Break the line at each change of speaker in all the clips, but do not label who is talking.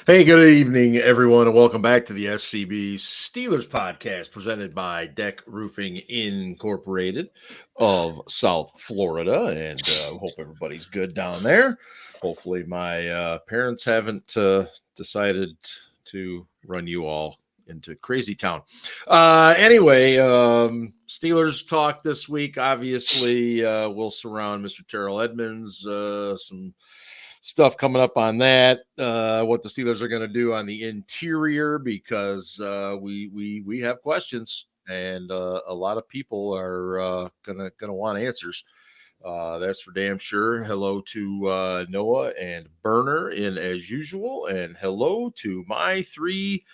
Hey, good evening, everyone, and welcome back to the SCB Steelers Podcast presented by DEK Roofing Incorporated of South Florida. And hope everybody's good down there. Hopefully, my parents haven't decided to run you all into crazy town. Anyway, Steelers talk this week. Obviously, will surround Mr. Terrell Edmunds. Some stuff coming up on that, what the Steelers are going to do on the interior, because we have questions, and a lot of people are gonna want answers. That's for damn sure. Hello to Noah and Burner in as usual, and hello to my three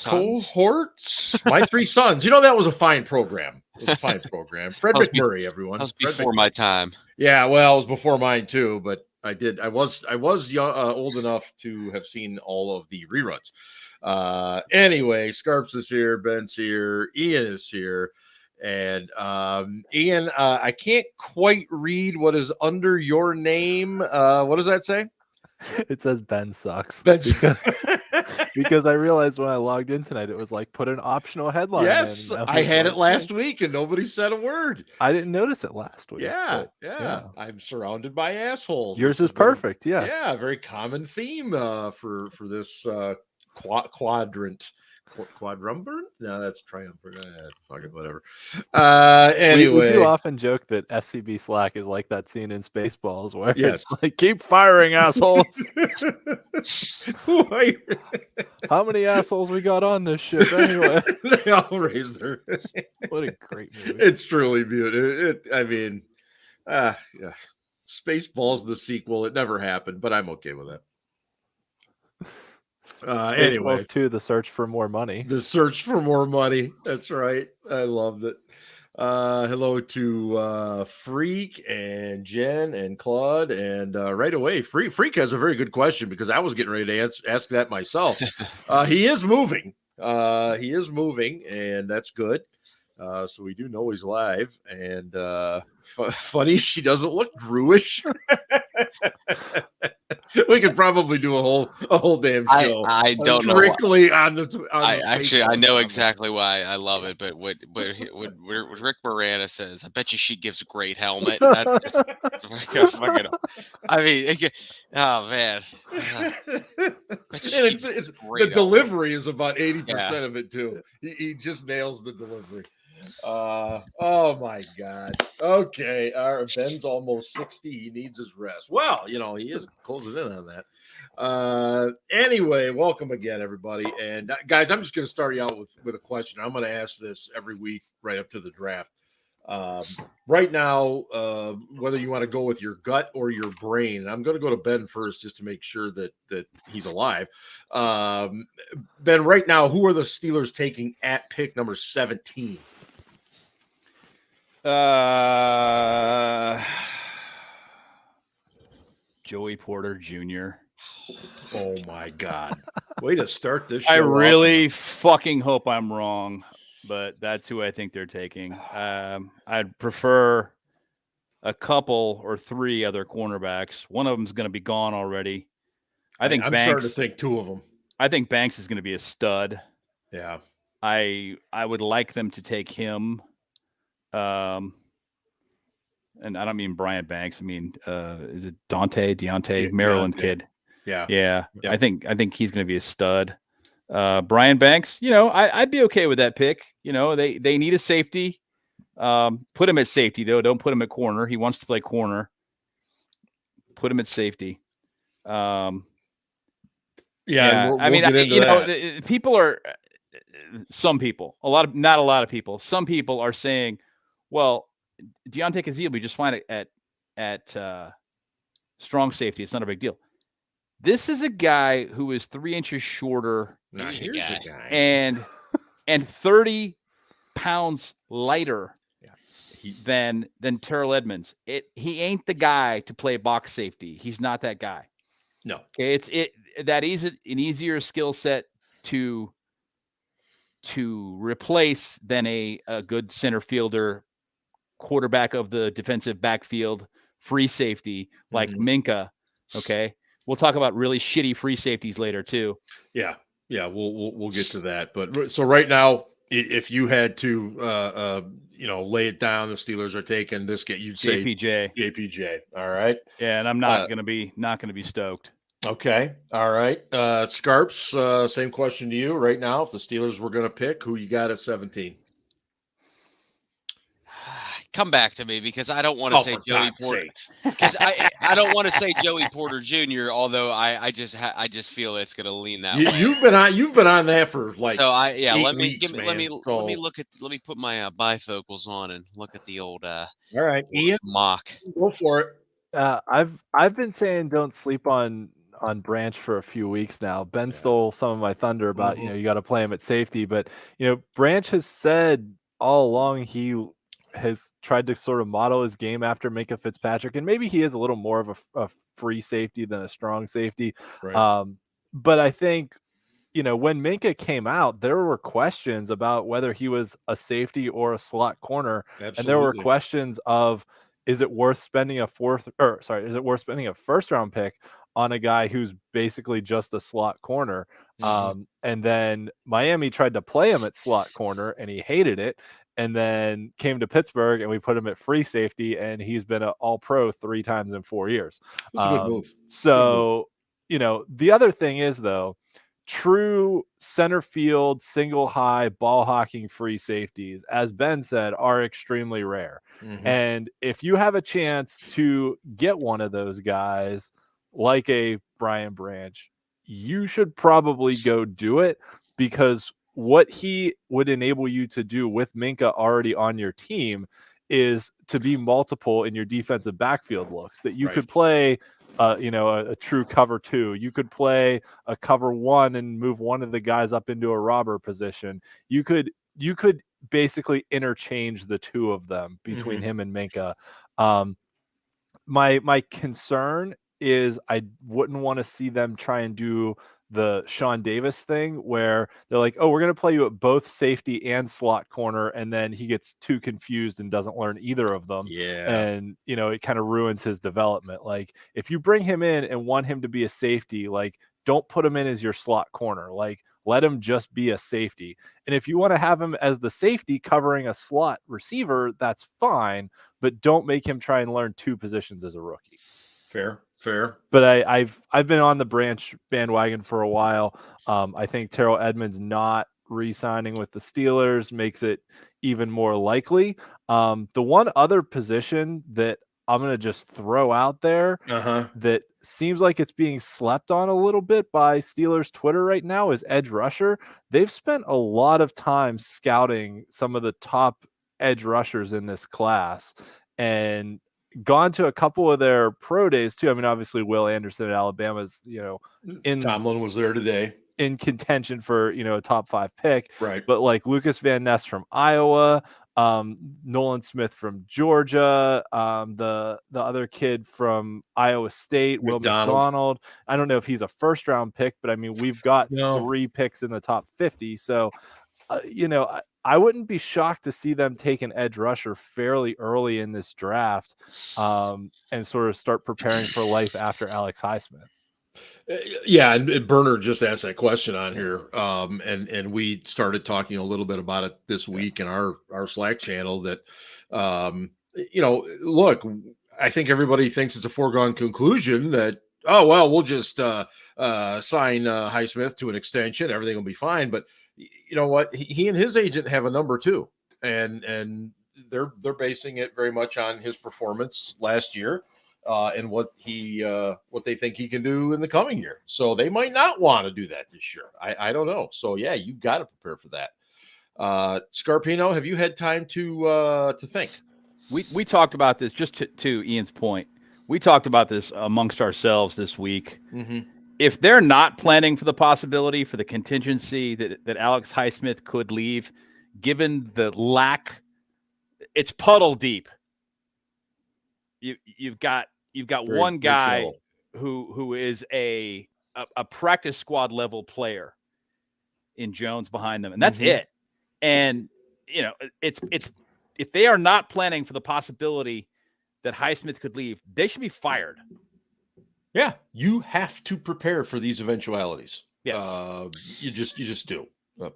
cohorts, my three sons. You know, that was a fine program. It was a fine program. Fred McMurray, everyone.
That was before my time.
Yeah, well, it was before mine too, but I was young, old enough to have seen all of the reruns. Anyway, Scarps is here, Ben's here, Ian is here, and Ian, I can't quite read what is under your name. What does that say?
It says Ben sucks.
Because
I realized when I logged in tonight, it was like put an optional headline.
Yes, I had it last week and nobody said a word.
I didn't notice it last week.
Yeah. I'm surrounded by assholes.
Yours is perfect. Yes.
Yeah, very common theme for this quadrant. Quadrumvirate? No, that's triumvirate. Fuck it, whatever. Anyway,
we do often joke that SCB Slack is like that scene in Spaceballs where
yes,
it's like, keep firing, assholes. How many assholes we got on this ship anyway?
They all raised their.
What a great movie!
It's truly beautiful. Yes, Spaceballs the sequel. It never happened, but I'm okay with that. Anyway,
2, The Search for More Money.
The Search for More Money. That's right. I loved it. Hello to Freak and Jen and Claude. And right away, Freak has a very good question, because I was getting ready to ask that myself. He is moving. And that's good. So we do know he's live. And funny, she doesn't look Drewish. We could probably do a whole damn show.
I don't know.
Strictly on the.
I know exactly why I love it, but what Rick Moranis says, I bet you she gives a great helmet. That's just fucking. I mean, oh man.
It's the delivery is about 80% of it too. He just nails the delivery. Oh my God. Okay. Ben's almost 60. He needs his rest. Well, he is closing in on that. Anyway, welcome again, everybody. And guys, I'm just going to start you out with a question. I'm going to ask this every week right up to the draft. Right now, whether you want to go with your gut or your brain, and I'm going to go to Ben first just to make sure that he's alive. Ben, right now, who are the Steelers taking at pick number 17?
Joey Porter Jr.
Oh my God. Way to start this show.
I really fucking hope I'm wrong, but that's who I think they're taking. I'd prefer a couple or three other cornerbacks. One of them's going to be gone already. I'm starting to think two of them. I think Banks is going to be a stud.
Yeah.
I would like them to take him. And I don't mean Brian Banks. I mean, is it Deontay, Maryland kid?
Yeah.
Yep. I think he's going to be a stud. Brian Banks, I'd be okay with that pick. They need a safety. Put him at safety though. Don't put him at corner. He wants to play corner. Put him at safety.
We'll
people are. Some people, not a lot of people. Some people are saying, "Well, Deontay Kazee will be just fine at strong safety. It's not a big deal." This is a guy who is 3 inches shorter and 30 pounds lighter than Terrell Edmunds. He ain't the guy to play box safety. He's not that guy.
No.
Okay, that is an easier skill set to replace than a good center fielder, quarterback of the defensive backfield, free safety like Minka. Okay. We'll talk about really shitty free safeties later too.
Yeah, we'll get to that. But so right now, if you had to lay it down, the Steelers are taking this game. You'd say JPJ. All right.
Yeah, and I'm not gonna be stoked.
Okay. All right. Scarps, same question to you right now. If the Steelers were going to pick, who you got at 17?
Come back to me because I don't want to say Joey Porter. Because I don't want to say Joey Porter Jr. Although I just feel it's going to lean that way.
You've been on that for like
so. Let me put my bifocals on and look at the old
all right, Ian,
mock.
Go for it.
I've been saying don't sleep on Branch for a few weeks now. Ben stole some of my thunder about you got to play him at safety, but Branch has said all along he has tried to sort of model his game after Minkah Fitzpatrick, and maybe he is a little more of a free safety than a strong safety. Right. But I think when Minkah came out, there were questions about whether he was a safety or a slot corner. Absolutely. And there were questions of, is it worth spending a first round pick on a guy who's basically just a slot corner? And then Miami tried to play him at slot corner and he hated it. And then came to Pittsburgh and we put him at free safety, and he's been an all-pro 3 times in 4 years.
That's a good move.
So, the other thing is, though, true center field, single high, ball hawking free safeties, as Ben said, are extremely rare. And if you have a chance to get one of those guys, like a Brian Branch, you should probably go do it, because what he would enable you to do with Minkah already on your team is to be multiple in your defensive backfield looks, that you could play a true cover 2. You could play a cover 1 and move one of the guys up into a robber position. You could basically interchange the two of them between him and Minkah. My concern is I wouldn't want to see them try and do the Sean Davis thing where they're like, oh, we're going to play you at both safety and slot corner, and then he gets too confused and doesn't learn either of them. Yeah. And, it kind of ruins his development. Like, if you bring him in and want him to be a safety, like, don't put him in as your slot corner. Like, let him just be a safety. And if you want to have him as the safety covering a slot receiver, that's fine, but don't make him try and learn 2 positions as a rookie.
Fair.
But I've been on the Branch bandwagon for a while. I think Terrell Edmunds not re-signing with the Steelers makes it even more likely. The one other position that I'm going to just throw out there that seems like it's being slept on a little bit by Steelers Twitter right now is edge rusher. They've spent a lot of time scouting some of the top edge rushers in this class and gone to a couple of their pro days too. I mean, obviously Will Anderson at Alabama's,
Tomlin was there today
in contention for, a top 5 pick,
right?
But like Lucas Van Ness from Iowa, Nolan Smith from Georgia, the other kid from Iowa State, Will McDonald. I don't know if he's a first round pick, but I mean, we've got 3 picks in the top 50. So, I wouldn't be shocked to see them take an edge rusher fairly early in this draft, and sort of start preparing for life after Alex Highsmith.
Yeah, and Berner just asked that question on here, and we started talking a little bit about it this week in our Slack channel. That look, I think everybody thinks it's a foregone conclusion that we'll just sign Highsmith to an extension, everything will be fine, but. You know what? He and his agent have a number too, and they're basing it very much on his performance last year, and what they think he can do in the coming year. So they might not want to do that this year. I don't know. So yeah, you've got to prepare for that. Scarpino, have you had time to think?
We talked about this just to Ian's point. We talked about this amongst ourselves this week. If they're not planning for the possibility, for the contingency that Alex Highsmith could leave, given the lack, it's puddle deep. You've got one guy who is a practice squad level player in Jones behind them, and that's it. And it's if they are not planning for the possibility that Highsmith could leave, they should be fired.
Yeah, you have to prepare for these eventualities.
Yes.
You just do.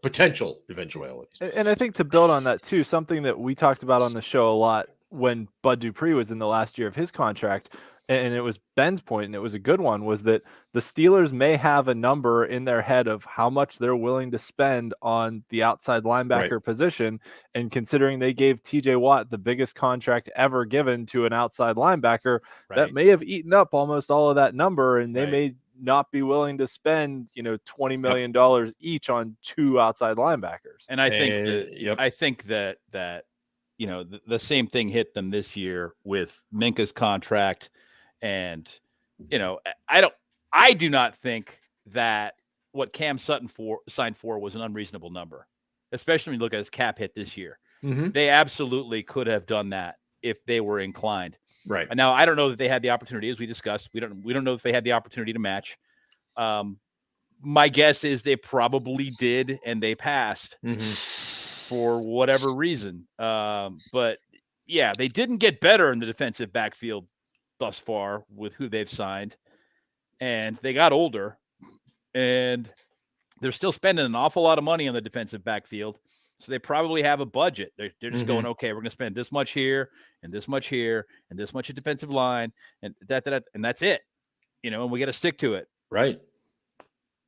Potential eventualities.
And I think to build on that too, something that we talked about on the show a lot when Bud Dupree was in the last year of his contract, and it was Ben's point, and it was a good one, was that the Steelers may have a number in their head of how much they're willing to spend on the outside linebacker position. And considering they gave TJ Watt the biggest contract ever given to an outside linebacker, that may have eaten up almost all of that number, and they may not be willing to spend, $20 million each on 2 outside linebackers.
And I think that the same thing hit them this year with Minka's contract. And, I do not think that what Cam Sutton signed for was an unreasonable number, especially when you look at his cap hit this year.
Mm-hmm.
They absolutely could have done that if they were inclined.
Right.
And now I don't know that they had the opportunity, as we discussed. We don't know if they had the opportunity to match. My guess is they probably did, and they passed for whatever reason. But yeah, they didn't get better in the defensive backfield thus far with who they've signed, and they got older, and they're still spending an awful lot of money on the defensive backfield. So they probably have a budget. They're just going, okay, we're going to spend this much here and this much here and this much at defensive line and that, and that's it, and we got to stick to it.
Right.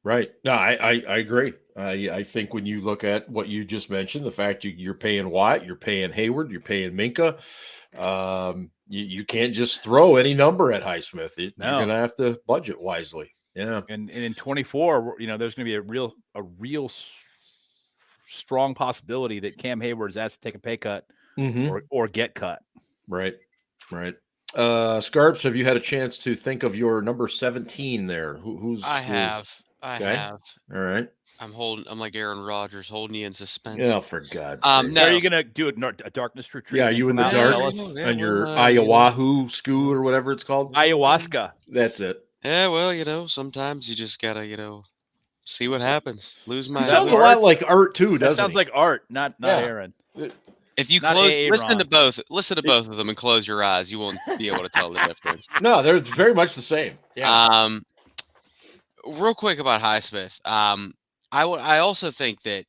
No, I agree. I think when you look at what you just mentioned, the fact you're paying Watt, you're paying Hayward, you're paying Minka, you can't just throw any number at Highsmith. You're going to have to budget wisely. Yeah.
And in 24, there's going to be a real strong possibility that Cam Hayward is asked to take a pay cut or get cut.
Right. Scarps, have you had a chance to think of your number 17 there?
I have.
All right.
I'm like Aaron Rodgers, holding you in suspense.
Yeah, for God's
sake.
sake.
Are you going to do a darkness retreat?
Yeah, are you in the dark on your ayahuasca scoot or whatever it's called?
Ayahuasca.
That's it.
Yeah, well, sometimes you just gotta, see what happens. Lose my.
It sounds a lot like Art too, doesn't it?
Sounds like Art, not Aaron.
If you listen to both of them and close your eyes, you won't be able to tell the difference.
No, they're very much the same. Yeah.
Real quick about Highsmith. I also think that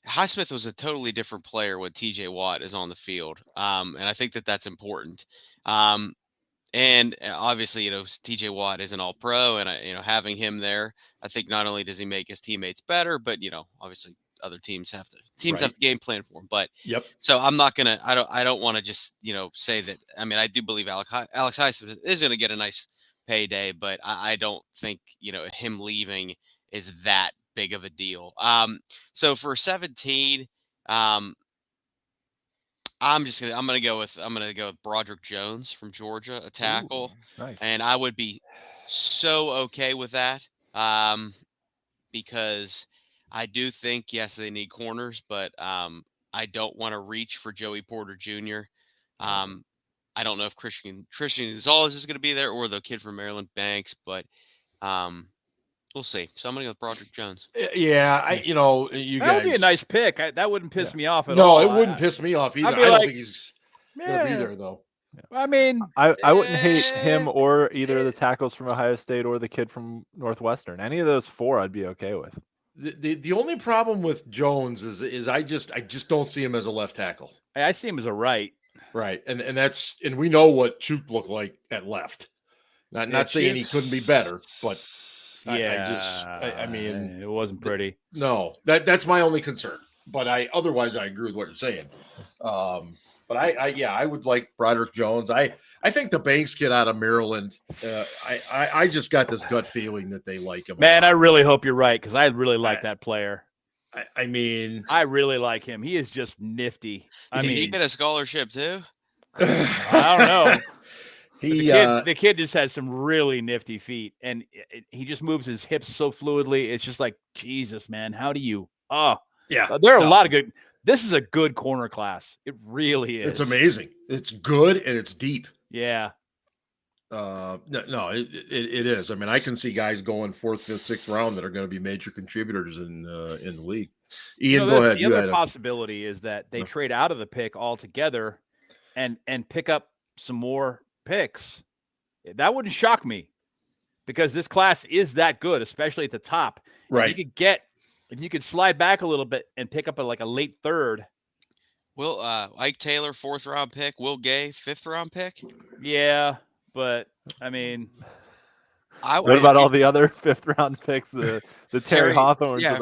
Highsmith was a totally different player when TJ Watt is on the field. And I think that that's important. And obviously, TJ Watt is an all-pro, and having him there, I think not only does he make his teammates better, but obviously other teams have to game plan for him. But so I'm not gonna. I don't want to just say that. I mean, I do believe Alex Highsmith is going to get a nice payday, but I don't think him leaving is that big of a deal. So for 17. I'm gonna go with Broderick Jones from Georgia, a tackle.
Ooh, nice.
And I would be so okay with that, because I do think yes they need corners, but I don't want to reach for Joey Porter Jr. I don't know if Christian Gonzalez is going to be there or the kid from Maryland Banks, but we'll see. So I'm going to go with Broderick Jones.
Yeah, you guys.
That would be a nice pick. That wouldn't piss me off at all.
No, it wouldn't piss me off either. I don't think he's going to be there, though.
I mean,
I wouldn't hate him or either of the tackles from Ohio State or the kid from Northwestern. Any of those 4 I'd be okay with.
The only problem with Jones is I just don't see him as a left tackle.
I see him as a right.
Right, and we know what Chuk looked like at left. Not saying he couldn't be better, but I mean,
it wasn't pretty.
No, that's my only concern. But otherwise I agree with what you're saying. But I would like Broderick Jones. I think the Banks kid out of Maryland. I just got this gut feeling that they like him.
Man, I really hope you're right because I really like that player.
I mean,
I really like him. He is just nifty.
Did he get a scholarship too?
I don't know. The kid just has some really nifty feet, and he just moves his hips so fluidly. It's just like, Jesus, man, how do you? Oh, yeah. There are a lot of good. This is a good corner class. It really is.
It's amazing. It's good and it's deep.
Yeah.
It is. I mean, I can see guys going 4th, 5th, 6th round that are going to be major contributors in the league. Ian, go ahead.
The other possibility is that they trade out of the pick altogether and pick up some more picks That wouldn't shock me because this class is that good, especially at the top.
Right.
If you could slide back a little bit and pick up a late third.
Will Ike Taylor, 4th round pick, Will Gay, 5th round pick.
Yeah, but I mean,
what about all the other 5th round picks? The Terry Hawthorns.
Yeah,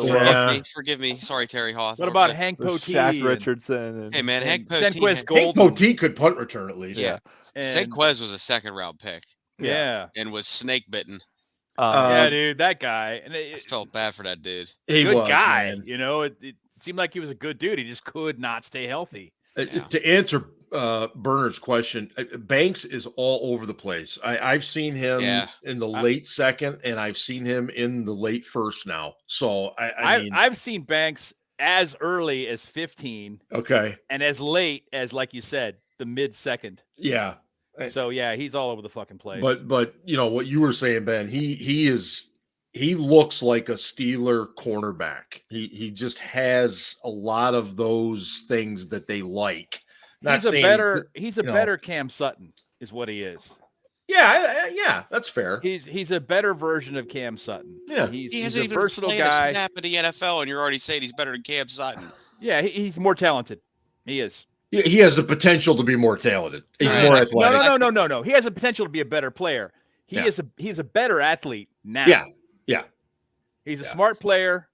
forgive me. Sorry, Terry Hawthorne.
What about Hank Poteet?
Shaq Richardson.
Hey man, Hank
Poteet could punt return at least.
Yeah. Senquez was a 2nd round pick.
Yeah.
And was snake bitten.
Yeah, dude, that guy. And
I felt bad for that dude.
Good guy. Man. You know, it seemed like he was a good dude. He just could not stay healthy.
To answer Bernard's question, Banks is all over the place. I've seen him in the late 2nd, and I've seen him in the late 1st now. So
I've seen Banks as early as 15.
Okay.
And as late as, like you said, the mid 2nd.
Yeah.
So yeah, he's all over the fucking place.
But you know what you were saying, Ben. He looks like a Steeler cornerback. He just has a lot of those things that they like.
He's a better Cam Sutton, is what he is.
Yeah, that's fair.
He's a better version of Cam Sutton.
Yeah,
he's a versatile guy. A snap in the NFL, and you're already saying he's better than Cam Sutton.
Yeah, he's more talented. He is.
He has the potential to be more talented. He's more athletic.
No. He has the potential to be a better player. He's a better athlete now.
Yeah.
He's a smart player.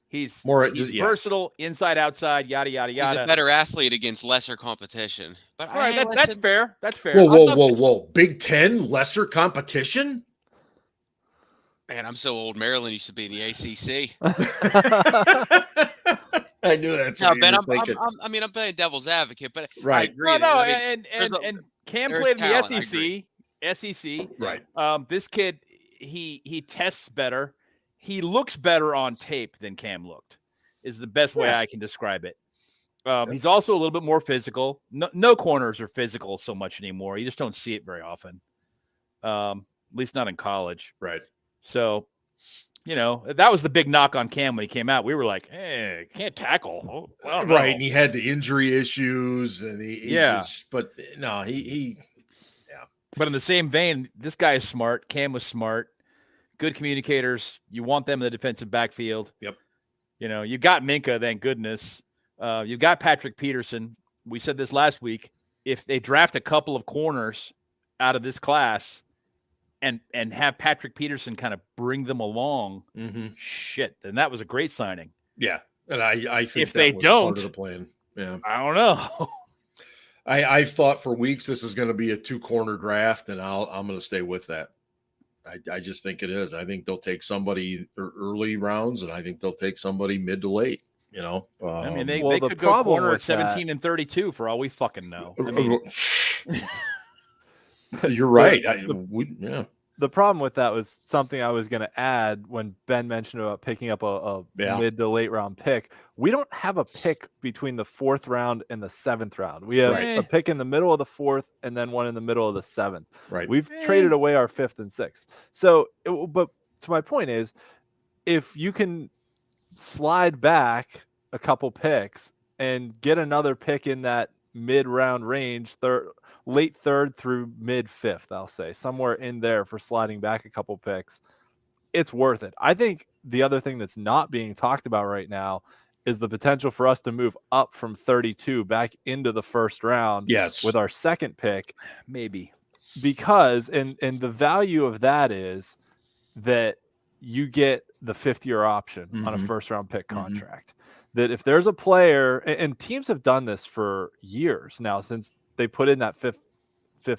He's versatile, inside, outside, yada, yada, yada.
He's a better athlete against lesser competition. But
that's fair. That's fair.
Whoa. Big Ten, lesser competition?
Man, I'm so old. Maryland used to be in the ACC.
I knew that's
no, Ben. I'm playing devil's advocate, but
right.
I agree.
And Cam played in the SEC.
Right.
This kid, he tests better. He looks better on tape than Cam looked. Is the best way I can describe it. He's also a little bit more physical. No corners are physical so much anymore. You just don't see it very often. At least not in college.
Right.
So, you know, that was the big knock on Cam when he came out. We were like, hey, can't tackle.
Right. And he had the injury issues and but
in the same vein, this guy is smart. Cam was smart. Good communicators. You want them in the defensive backfield.
Yep.
You know, you got Minka, thank goodness. You got Patrick Peterson. We said this last week. If they draft a couple of corners out of this class and have Patrick Peterson kind of bring them along, then that was a great signing.
Yeah. And I think
if they don't,
part of the plan. Yeah.
I don't know.
I thought for weeks this is going to be a 2-corner draft, and I'm going to stay with that. I just think it is. I think they'll take somebody early rounds, and I think they'll take somebody mid to late. You know,
I mean, they could go corner at 17 and 32 for all we fucking know. I mean,
you're right.
The problem with that was something I was going to add when Ben mentioned about picking up a mid to late round pick. We don't have a pick between the 4th round and the 7th round. We have a pick in the middle of the 4th and then one in the middle of the 7th.
Right.
We've traded away our 5th and 6th. So, but to my point is, if you can slide back a couple picks and get another pick in that mid-round range, late 3rd through mid-5th, I'll say, somewhere in there for sliding back a couple picks, it's worth it. I think the other thing that's not being talked about right now is the potential for us to move up from 32 back into the 1st round with our 2nd pick.
Maybe.
Because, and the value of that is that you get the 5th-year option on a 1st-round pick contract. That if there's a player, and teams have done this for years now since they put in that fifth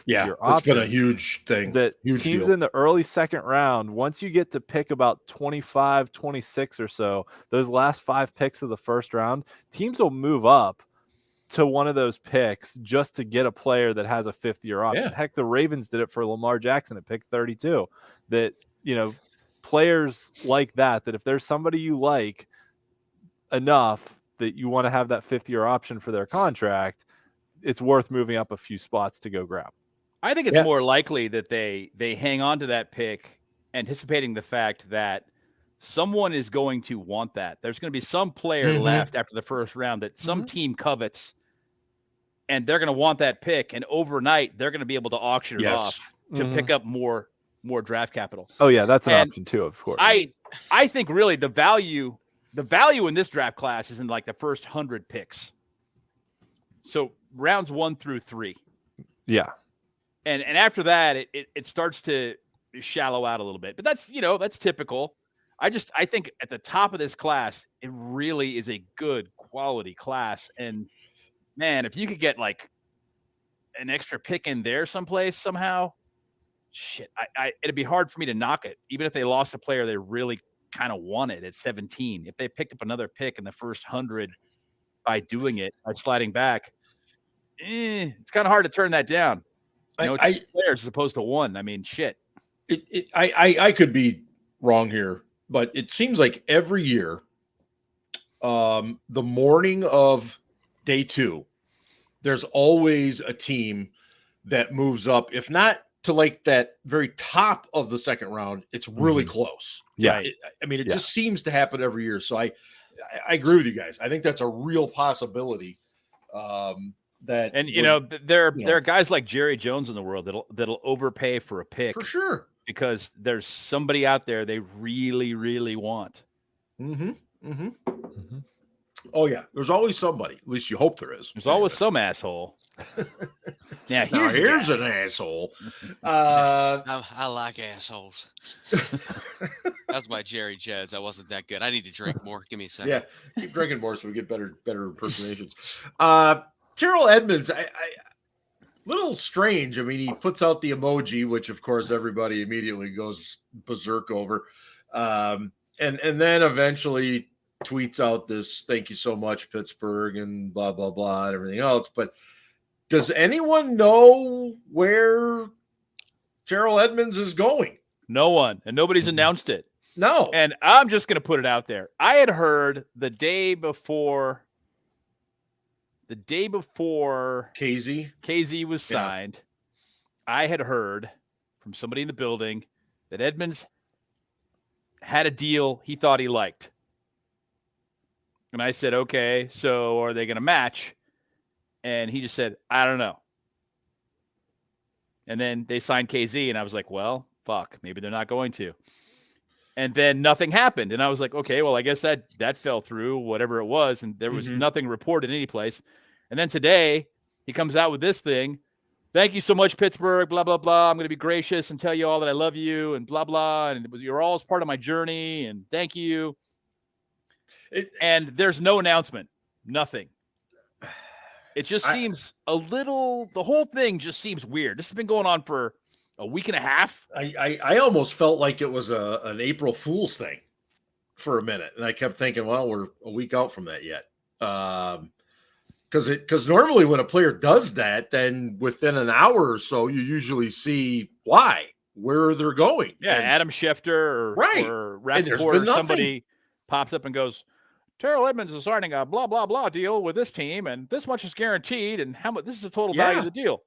year option.
It's been a huge thing.
That teams deal. In the early 2nd round, once you get to pick about 25, 26 or so, those last 5 picks of the 1st round, teams will move up to one of those picks just to get a player that has a 5th-year option.
Yeah.
Heck, the Ravens did it for Lamar Jackson at pick 32. That, you know, players like that if there's somebody you like enough that you want to have that 5th-year option for their contract, it's worth moving up a few spots to go grab.
I think it's more likely that they hang on to that pick, anticipating the fact that someone is going to want that. There's going to be some player left after the 1st round that some team covets, and they're going to want that pick, and overnight they're going to be able to auction it off to pick up more draft capital.
Oh yeah, that's an
And
option too, of course.
I think really the value in this draft class is in like the first 100 picks. So rounds 1 through 3.
Yeah.
And after that, it starts to shallow out a little bit. But that's typical. I think at the top of this class, it really is a good quality class. And man, if you could get like an extra pick in there someplace somehow, shit, it'd be hard for me to knock it, even if they lost a player they really kind of wanted at 17. If they picked up another pick in the first 100 by doing it, by sliding back, it's kind of hard to turn that down. It's 2 players as opposed to 1. I mean, shit.
I could be wrong here, but it seems like every year, the morning of day 2, there's always a team that moves up, if not to like that very top of the second round, it's really close.
Yeah.
It just seems to happen every year. So I agree with you guys. I think that's a real possibility. There
are guys like Jerry Jones in the world that'll overpay for a pick
for sure,
because there's somebody out there they really, really want.
Oh yeah, there's always somebody. At least you hope there is.
There's always some asshole. Yeah,
here's an asshole.
I like assholes. That's my Jerry Jeds. I wasn't that good. I need to drink more. Give me a second.
Yeah, keep drinking more so we get better impersonations. Terrell Edmunds, I little strange. I mean, he puts out the emoji, which of course everybody immediately goes berserk over, and then eventually tweets out this "Thank you so much, Pittsburgh" and blah blah blah and everything else. But does anyone know where Terrell Edmunds is going?
No one, and nobody's announced it.
No,
and I'm just going to put it out there. I had heard the day before KZ was signed, I had heard from somebody in the building that Edmunds had a deal he thought he liked. And I said, okay, so are they going to match? And he just said, I don't know. And then they signed KZ, and I was like, well, fuck, maybe they're not going to. And then nothing happened. And I was like, okay, well, I guess that fell through, whatever it was. And there was nothing reported any place. And then today he comes out with this thing. Thank you so much, Pittsburgh, blah, blah, blah. I'm going to be gracious and tell you all that I love you and blah, blah. And you're all part of my journey. And thank you. And there's no announcement, nothing. It just seems the whole thing just seems weird. This has been going on for a week and a half.
I almost felt like it was an April Fool's thing for a minute. And I kept thinking, well, we're a week out from that yet. Because normally when a player does that, then within an hour or so, you usually see where they're going.
Yeah, and Adam Schefter or Rappaport or somebody pops up and goes, Terrell Edmunds is signing a blah, blah, blah deal with this team, and this much is guaranteed, and how much this is the total value of the deal.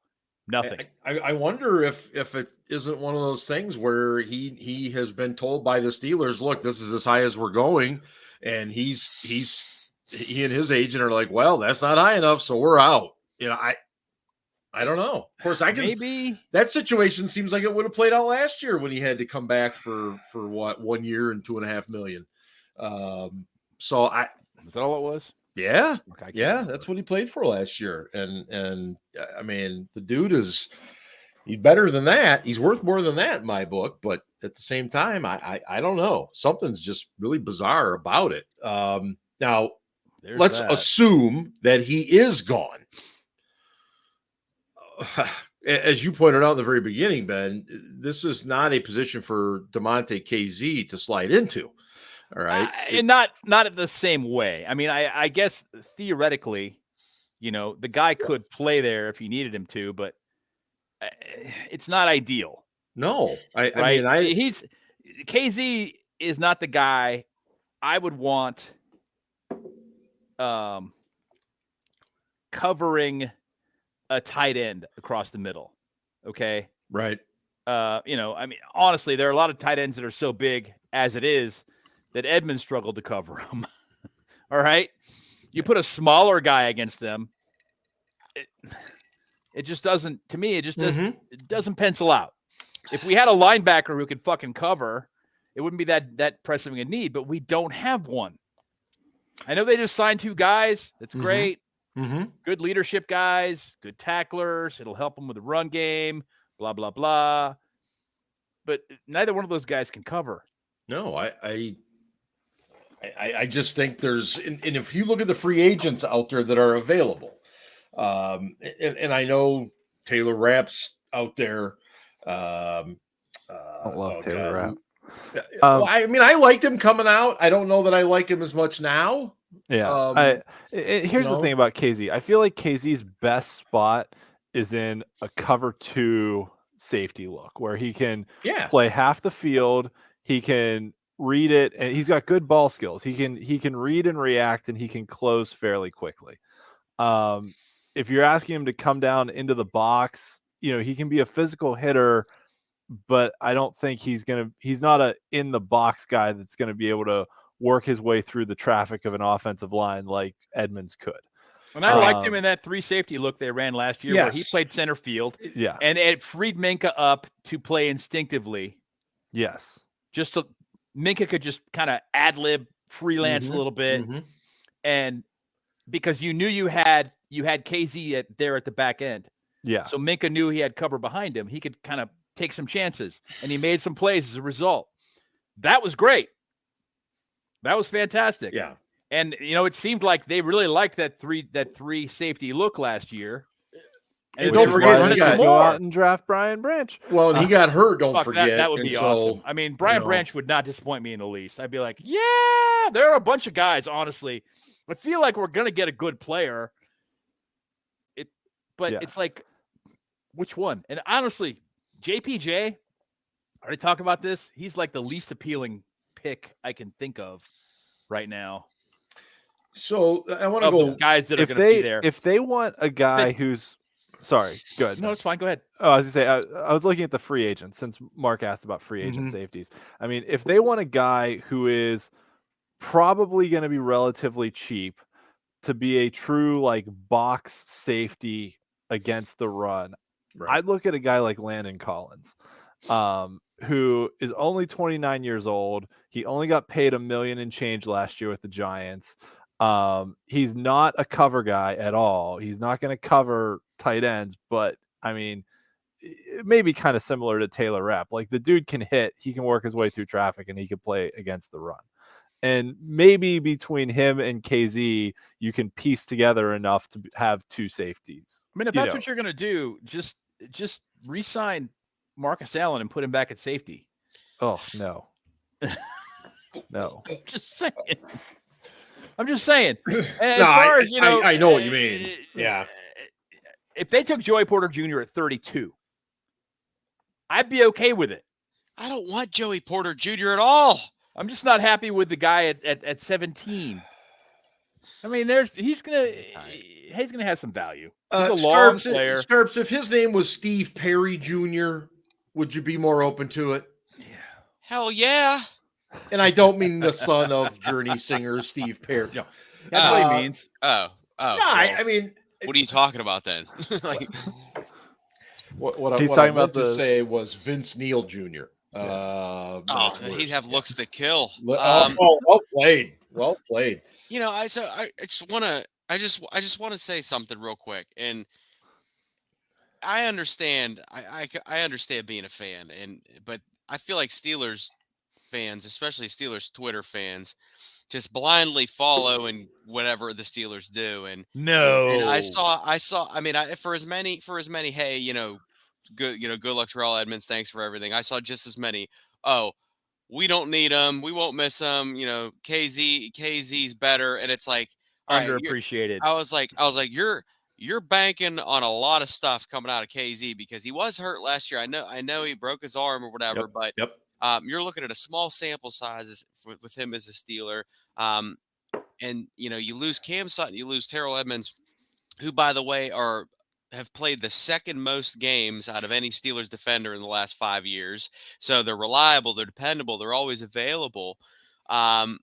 Nothing.
I wonder if it isn't one of those things where he has been told by the Steelers, look, this is as high as we're going, and he and his agent are like, well, that's not high enough, so we're out. I don't know. Of course, maybe that situation seems like it would have played out last year when he had to come back for what, 1 year and $2.5 million. So
is that all it was?
Yeah. Okay, that's what he played for last year. And I mean, the dude he's better than that. He's worth more than that in my book, but at the same time, I don't know. Something's just really bizarre about it. Now let's assume that he is gone. As you pointed out in the very beginning, Ben, this is not a position for DeMonte KZ to slide into. All right.
And not in the same way. I mean, I guess theoretically, the guy could play there if you needed him to, but it's not ideal.
No.
KZ is not the guy I would want covering a tight end across the middle. Okay.
Right.
I mean, honestly, there are a lot of tight ends that are so big as it is that Edmunds struggled to cover them. All right. You put a smaller guy against them. It just doesn't, to me, it just doesn't, it doesn't pencil out. If we had a linebacker who could fucking cover, it wouldn't be that pressing a need, but we don't have one. I know they just signed 2 guys. That's great. Good leadership guys, good tacklers. It'll help them with the run game, blah, blah, blah. But neither one of those guys can cover.
No, I just think there's, and if you look at the free agents out there that are available, and I know Taylor Rapp's out there. I
love Taylor Rapp.
I mean, I liked him coming out. I don't know that I like him as much now.
Yeah. Here's the thing about KZ. I feel like KZ's best spot is in a cover 2 safety look where he can play half the field. He can read it, and he's got good ball skills. He can read and react, and he can close fairly quickly. If you're asking him to come down into the box, he can be a physical hitter, but I don't think he's not a in the box guy that's going to be able to work his way through the traffic of an offensive line like Edmunds could.
And I liked him in that 3 safety look they ran last year where he played center field.
Yeah.
And it freed Minka up to play instinctively.
Yes.
Just so Minka could just kind of ad-lib, freelance a little bit. And because you knew you had KZ there at the back end.
Yeah.
So Minka knew he had cover behind him. He could kind of take some chances, and he made some plays as a result. That was great. That was fantastic.
Yeah.
And it seemed like they really liked that three safety look last year.
And don't forget,
he got to go out and draft Brian Branch.
Well, and he got hurt. Don't forget.
That would be awesome. I mean, Brian Branch would not disappoint me in the least. I'd be like, yeah, there are a bunch of guys. Honestly, I feel like we're gonna get a good player. It's like, which one? And honestly, JPJ, I already talked about this. He's like the least appealing pick I can think of right now.
So I want to go
guys that are going to be there.
If they want a guy who's sorry, go ahead.
No, it's fine. Go ahead.
Oh, I was gonna say I was looking at the free agents since Mark asked about free agent safeties. I mean, if they want a guy who is probably going to be relatively cheap to be a true like box safety against the run, I'd look at a guy like Landon Collins, who is only 29 years old. He only got paid $1 million and change last year with the Giants. He's not a cover guy at all. He's not going to cover tight ends, but I mean, it may be kind of similar to Taylor Rapp. Like the dude can hit, he can work his way through traffic, and he can play against the run. And maybe between him and KZ, you can piece together enough to have 2 safeties.
I mean, if that's what you're going to do, just re-sign Marcus Allen and put him back at safety.
Oh, no. No.
I'm just saying.
I know what you mean. Yeah.
If they took Joey Porter Jr. at 32, I'd be okay with it.
I don't want Joey Porter Jr. at all.
I'm just not happy with the guy at 17. I mean, he's gonna have some value. He's a long player.
Scarps, if his name was Steve Perry Jr., would you be more open to it?
Yeah.
Hell yeah.
And I don't mean the son of Journey singer Steve Perry. No.
That's what he means.
Oh.
No, I mean,
what are you talking about then?
What I meant to say was Vince Neil Jr.
He'd have looks that kill.
Well played. Well played.
I just want to say something real quick, and I understand. I understand being a fan, but I feel like Steelers fans, especially Steelers Twitter fans, just blindly follow and whatever the Steelers do. And I saw. I mean, for as many. Hey, good luck, Terrell Edmunds. Thanks for everything. I saw just as many. Oh, we don't need him. We won't miss him. KZ's better. And it's like
underappreciated.
I was like, you're banking on a lot of stuff coming out of KZ because he was hurt last year. I know he broke his arm or whatever, but you're looking at a small sample size with him as a Steeler. And you lose Cam Sutton, you lose Terrell Edmunds, who, by the way, have played the second most games out of any Steelers defender in the last 5 years. So they're reliable, they're dependable, they're always available. And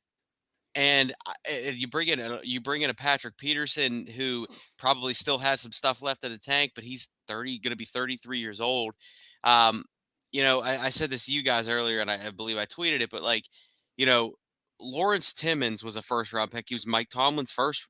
you bring in a Patrick Peterson who probably still has some stuff left in the tank, but he's going to be 33 years old. I said this to you guys earlier, and I believe I tweeted it, but Lawrence Timmons was a first-round pick. He was Mike Tomlin's first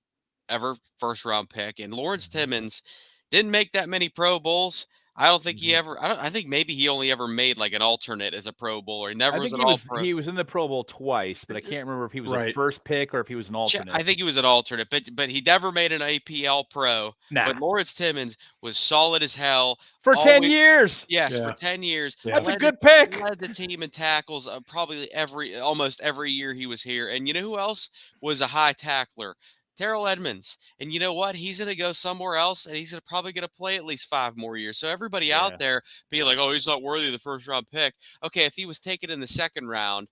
ever first-round pick, and Lawrence Timmons didn't make that many Pro Bowls. I don't think he ever. I think maybe he only ever made like an alternate as a Pro Bowler. He never was an All-Pro.
He was in the Pro Bowl twice, but I can't remember if he was a first pick or if he was an alternate.
I think he was an alternate, but he never made an APL Pro.
Nah.
But Lawrence Timmons was solid as hell
for 10 years.
Yes, for 10 years.
Yeah. That's a good pick.
He led the team in tackles probably almost every year he was here. And you know who else was a high tackler? Terrell Edmunds. And you know what? He's going to go somewhere else, and he's probably going to play at least 5 more years. So everybody out there being like, oh, he's not worthy of the first-round pick. Okay, if he was taken in the second round,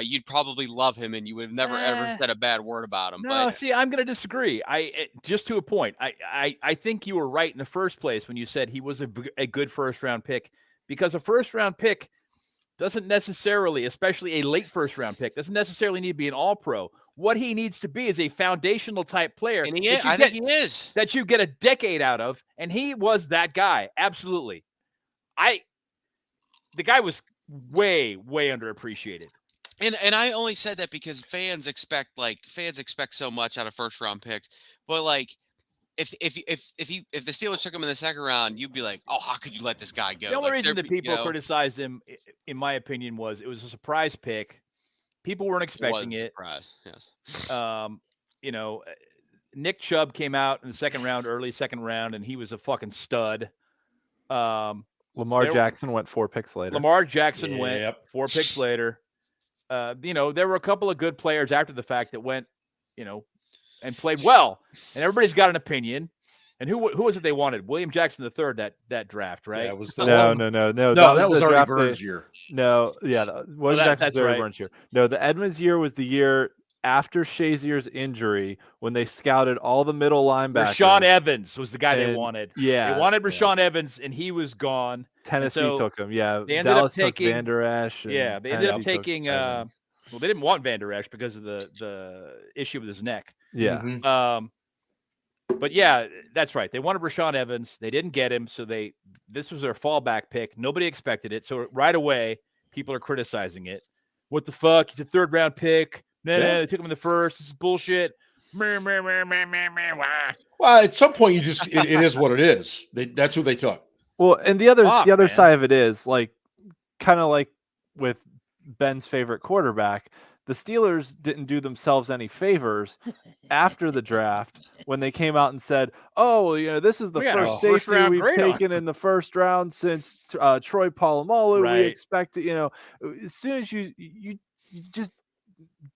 you'd probably love him, and you would have never ever said a bad word about him.
No, see, I'm going to disagree. Just to a point. I think you were right in the first place when you said he was a good first-round pick, because a first-round pick doesn't necessarily, especially a late first-round pick, doesn't necessarily need to be an all-pro. What he needs to be is a foundational type player.
And I think he is.
That you get a decade out of, and he was that guy. Absolutely. The guy was way, way underappreciated.
And I only said that because fans expect so much out of first round picks. But if the Steelers took him in the second round, you'd be like, oh, how could you let this guy go?
The only reason that people criticized him, in my opinion, was it was a surprise pick. People weren't expecting it.
Surprise, yes.
Nick Chubb came out in the early second round, and he was a fucking stud.
Lamar Jackson went 4 picks later.
Went 4 picks later. There were a couple of good players after the fact that went, and played well. And everybody's got an opinion. And who was it they wanted? William Jackson III that draft, right?
Yeah, it was
no.
That was already Burns' year.
No, yeah, William Jackson's Burns' year. No, the Edmunds year was the year after Shazier's injury when they scouted all the middle linebackers.
Rashawn Evans was the guy they wanted.
Yeah,
they wanted Rashawn Evans, and he was gone.
Tennessee took him. Yeah,
they ended
Dallas
up taking
took Van Der Esch.
Yeah, they ended up taking. Well, they didn't want Van Der Esch because of the issue with his neck.
Yeah.
Mm-hmm.
But yeah, that's right. They wanted Rashawn Evans. They didn't get him, so this was their fallback pick. Nobody expected it, so right away, people are criticizing it. What the fuck? He's a 3rd round pick. No, they took him in the first. This is bullshit.
Well, at some point, it is what it is. That's who they took.
Well, and the other side of it is kind of like with Ben's favorite quarterback. The Steelers didn't do themselves any favors after the draft when they came out and said, "Oh, well, this is the first safety we've taken in the first round since Troy Polamalu.
Right.
We expect it." As soon as you just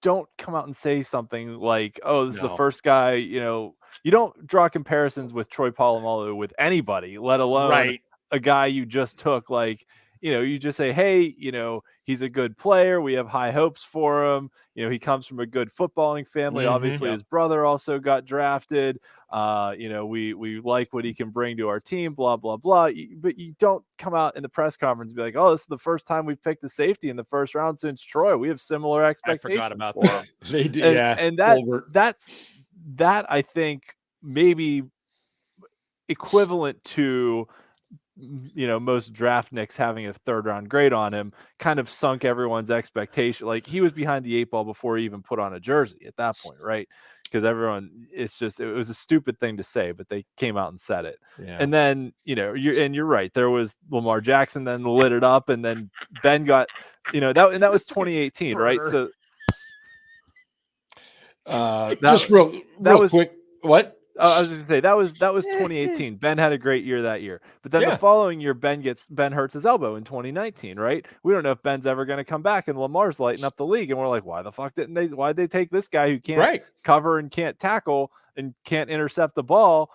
don't come out and say something like, "Oh, this is the first guy." You don't draw comparisons with Troy Polamalu with anybody, let alone a guy you just took. You just say, "Hey, he's a good player. We have high hopes for him. He comes from a good footballing family.
Mm-hmm.
Obviously, his brother also got drafted. We like what he can bring to our team, blah, blah, blah." But you don't come out in the press conference and be like, "Oh, this is the first time we've picked a safety in the first round since Troy. We have similar expectations."
I forgot about that.
They did,
and that I think maybe equivalent to most draft nicks having a 3rd round grade on him kind of sunk everyone's expectation. He was behind the 8 ball before he even put on a jersey at that point, right? Because it was a stupid thing to say, but they came out and said it. Yeah. And then, you're right. There was Lamar Jackson then lit it up, and then Ben got, that was 2018, right? So
just real quick. What?
I was going to say that was 2018. Ben had a great year that year, but then the following year, Ben hurts his elbow in 2019. Right? We don't know if Ben's ever going to come back, and Lamar's lighting up the league, and we're like, why the fuck didn't they? Why did they take this guy who can't cover and can't tackle and can't intercept the ball?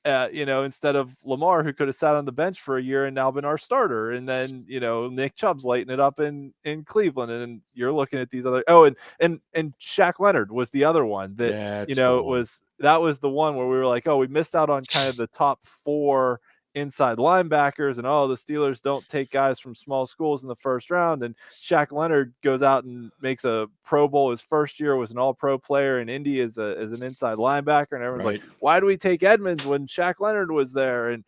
Instead of Lamar, who could have sat on the bench for a year and now been our starter. And then, Nick Chubb's lighting it up in Cleveland, and you're looking at these other, and Shaq Leonard was the other one that, that was the one where we were like, oh, we missed out on kind of the top 4 inside linebackers, and the Steelers don't take guys from small schools in the first round. And Shaq Leonard goes out and makes a Pro Bowl his first year, was an All-Pro player in Indy as an inside linebacker, and everyone's like, why do we take Edmunds when Shaq Leonard was there? And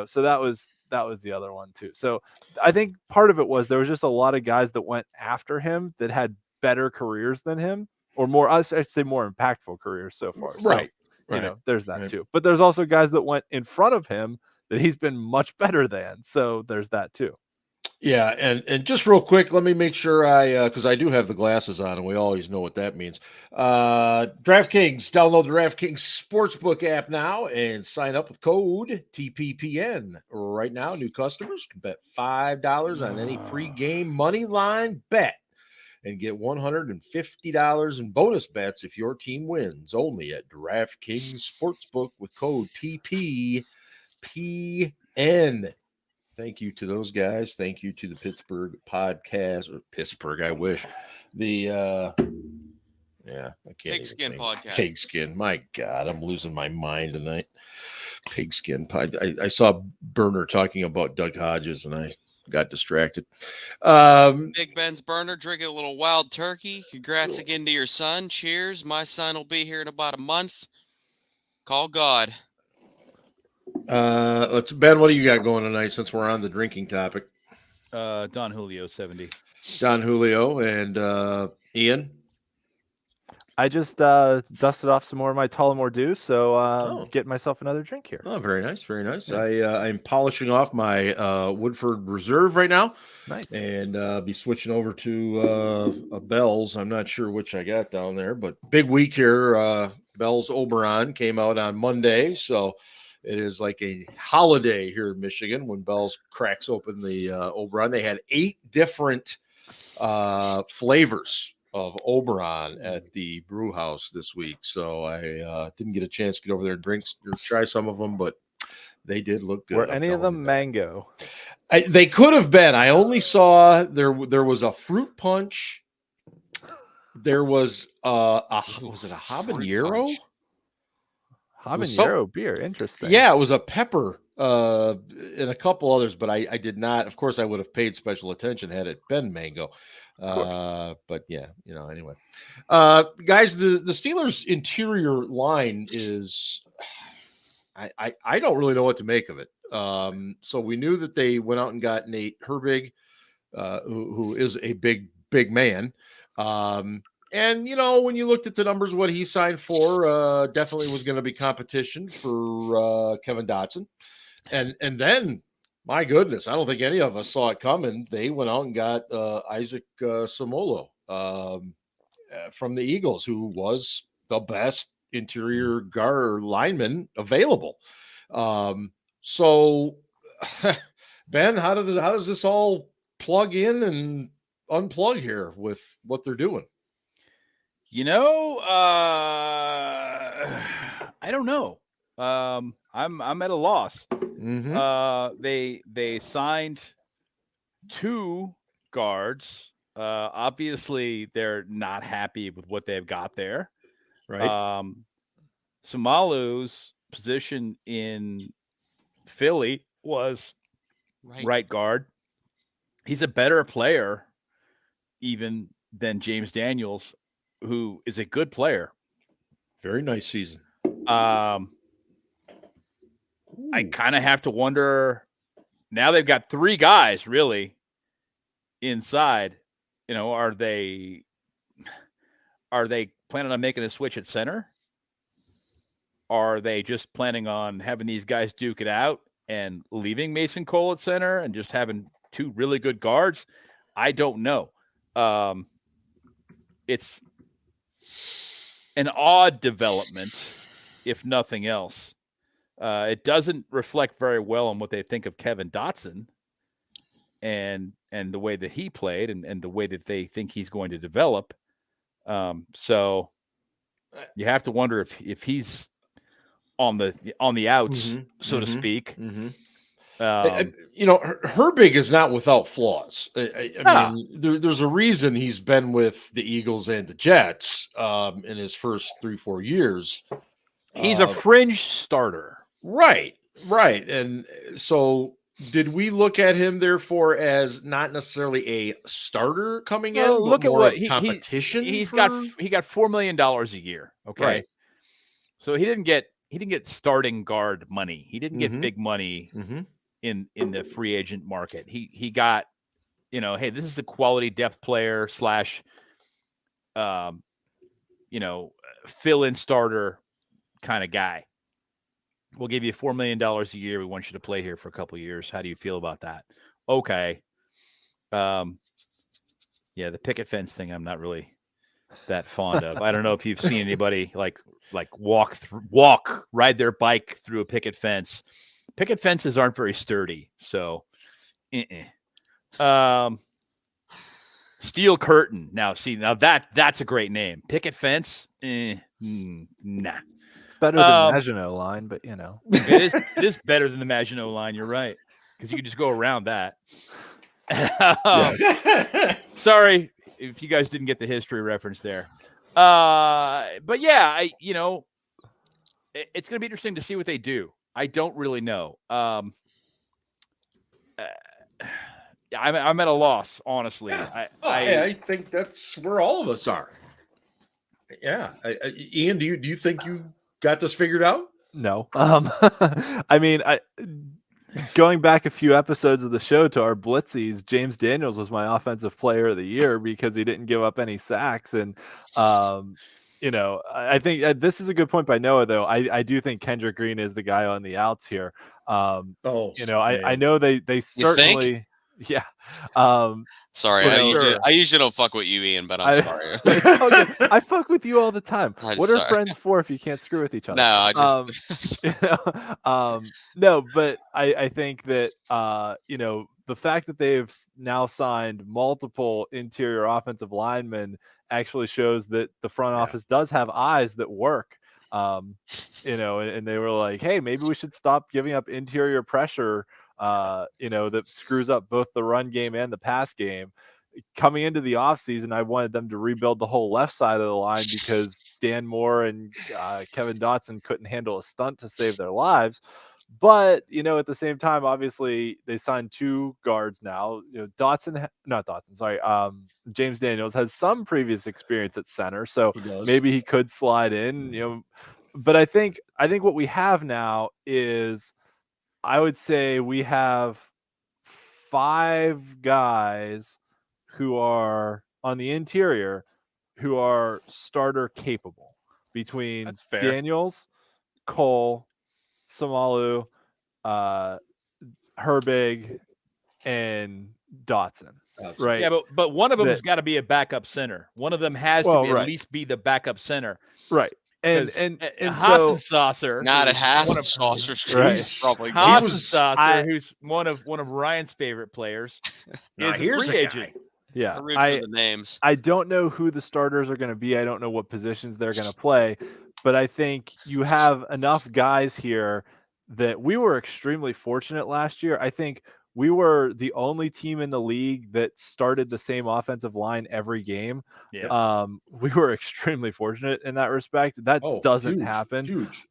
so that was That was the other one too. So I think part of it was there was just a lot of guys that went after him that had better careers than him, or more, I should say more impactful careers so far.
Right.
So, you know, there's that too. But there's also guys that went in front of him that he's been much better than. So there's that too.
Yeah, and just real quick, let me make sure because I do have the glasses on, and we always know what that means. DraftKings, download the DraftKings Sportsbook app now and sign up with code TPPN. Right now, new customers can bet $5 on any pre-game money line bet and get $150 in bonus bets if your team wins. Only at DraftKings Sportsbook with code TPPN. Thank you to those guys. Thank you to the Pittsburgh podcast, or Pittsburgh, I wish. I can't
Pigskin Podcast.
Pigskin. My God, I'm losing my mind tonight. Pigskin. I saw Burner talking about Doug Hodges, and I got distracted.
Big Ben's Burner drinking a little wild turkey. Congrats again to your son. Cheers. My son will be here in about a month. Call God.
Ben, what do you got going tonight since we're on the drinking topic?
Don Julio 70.
Don Julio and Ian.
I just dusted off some more of my Tullamore Dew, so getting myself another drink here.
Oh, very nice, very nice. Yes. I'm polishing off my Woodford Reserve right now.
Nice.
And be switching over to a Bell's. I'm not sure which I got down there, but big week here. Bell's Oberon came out on Monday, so it is like a holiday here in Michigan when Bell's cracks open the Oberon. They had 8 different flavors of Oberon at the brew house this week. So I didn't get a chance to get over there and try some of them, but they did look good.
Were any of them mango?
They could have been. I only saw there was a fruit punch. There was was it a habanero?
Habanero beer, interesting.
Yeah, it was a pepper and a couple others, but I did not. Of course, I would have paid special attention had it been mango. But yeah, anyway. Guys, the Steelers interior line is I don't really know what to make of it. So we knew that they went out and got Nate Herbig, who is a big man. And, when you looked at the numbers, what he signed for definitely was going to be competition for Kevin Dotson. And then, my goodness, I don't think any of us saw it coming. They went out and got Isaac Seumalo from the Eagles, who was the best interior guard lineman available. So, Ben, how does this all plug in and unplug here with what they're doing?
I don't know. I'm at a loss.
Mm-hmm.
They signed 2 guards. Obviously, they're not happy with what they've got there.
Right.
Seumalo's position in Philly was right guard. He's a better player even than James Daniels, who is a good player.
Very nice season.
I kind of have to wonder now they've got 3 guys really inside. Are they planning on making a switch at center? Are they just planning on having these guys duke it out and leaving Mason Cole at center and just having 2 really good guards? I don't know. It's an odd development, if nothing else. It doesn't reflect very well on what they think of Kevin Dotson and the way that he played and the way that they think he's going to develop. So you have to wonder if he's on the outs, so to speak.
Mm-hmm. Herbig is not without flaws. I mean, there's a reason he's been with the Eagles and the Jets in his first 3-4 years.
He's a fringe starter.
Right. And so did we look at him, therefore, as not necessarily a starter coming in?
Look at what
competition.
He got $4 million a year. Okay.
Right.
So he didn't get starting guard money. He didn't get big money in the free agent market. He got, hey, this is a quality depth player / fill-in starter kind of guy. We'll give you $4 million a year. We want you to play here for a couple of years. How do you feel about that? Okay. The picket fence thing, I'm not really that fond of. I don't know if you've seen anybody like ride their bike through a picket fence. Picket fences aren't very sturdy. So, steel curtain. Now that's a great name. Picket fence. Nah.
It's better than Maginot line, but
it is better than the Maginot line. You're right, because you can just go around that. Sorry if you guys didn't get the history reference there. But yeah, it's going to be interesting to see what they do. I don't really know. I'm at a loss, honestly.
I think that's where all of us are. Yeah. Ian, do you think you got this figured out?
No. I mean, going back a few episodes of the show to our Blitzies, James Daniels was my offensive player of the year because he didn't give up any sacks. And, I think this is a good point by Noah, though. I do think Kendrick Green is the guy on the outs here. I know they certainly. Yeah.
Sorry, I usually don't fuck with you, Ian, but I'm sorry.
I fuck with you all the time. What are friends for if you can't screw with each other?
No, I just
no, but I think that the fact that they've now signed multiple interior offensive linemen actually shows that the front office does have eyes that work. And they were like, hey, maybe we should stop giving up interior pressure. That screws up both the run game and the pass game. Coming into the offseason, I wanted them to rebuild the whole left side of the line because Dan Moore and Kevin Dotson couldn't handle a stunt to save their lives. But, at the same time, obviously, they signed 2 guards now. James Daniels has some previous experience at center, so maybe he could slide in, But I think what we have now is, I would say we have 5 guys who are on the interior who are starter capable between Daniels, Cole, Seumalo, Herbig, and Dotson. Right.
Yeah, but one of them has got to be a backup center. One of them has to at least be the backup center.
Right. And
Hassensaucer,
not a Hassensaucer,
right?
Probably
Hassensaucer, who's one of Ryan's favorite players, is a free agent.
Yeah,
for the names.
I don't know who the starters are going to be. I don't know what positions they're going to play, but I think you have enough guys here that we were extremely fortunate last year. I think we were the only team in the league that started the same offensive line every game.
Yeah.
We were extremely fortunate in that respect. That doesn't happen.
Huge.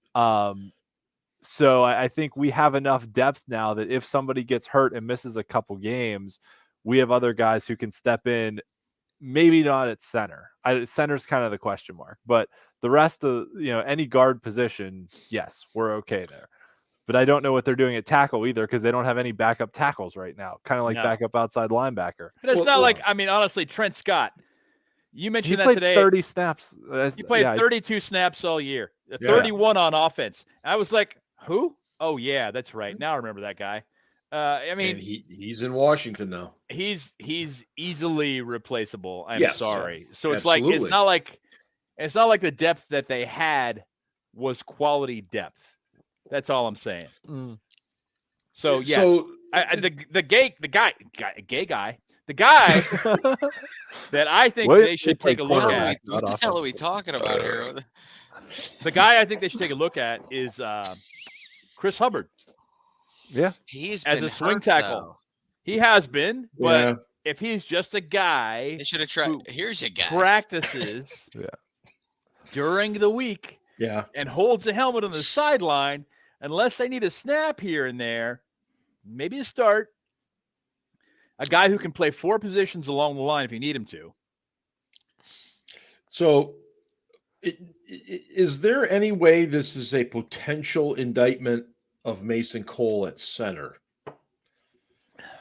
So I think we have enough depth now that if somebody gets hurt and misses a couple games, we have other guys who can step in, maybe not at center. Center's kind of the question mark, but the rest of, any guard position, yes, we're okay there. But I don't know what they're doing at tackle either, because they don't have any backup tackles right now. Kind of like backup outside linebacker.
But it's not like, honestly, Trent Scott, you mentioned that today.
30 snaps.
He played 32 snaps all year, 31 on offense. I was like, who? Oh, yeah, that's right. Now I remember that guy.
And he's in Washington now.
He's easily replaceable. I'm sorry. So it's
absolutely.
it's not like the depth that they had was quality depth. That's all I'm saying. So yes, the guy that I think they should take a look at.
What the hell are we talking about here?
The guy I think they should take a look at is Chris Hubbard.
Yeah,
he's
as a swing tackle. Though. He has been, but if he's just a guy,
they should have tried. Here's a guy
practices during the week, and holds a helmet on the sideline. Unless they need a snap here and there, maybe a start. A guy who can play 4 positions along the line if you need him to.
So, is there any way this is a potential indictment of Mason Cole at center?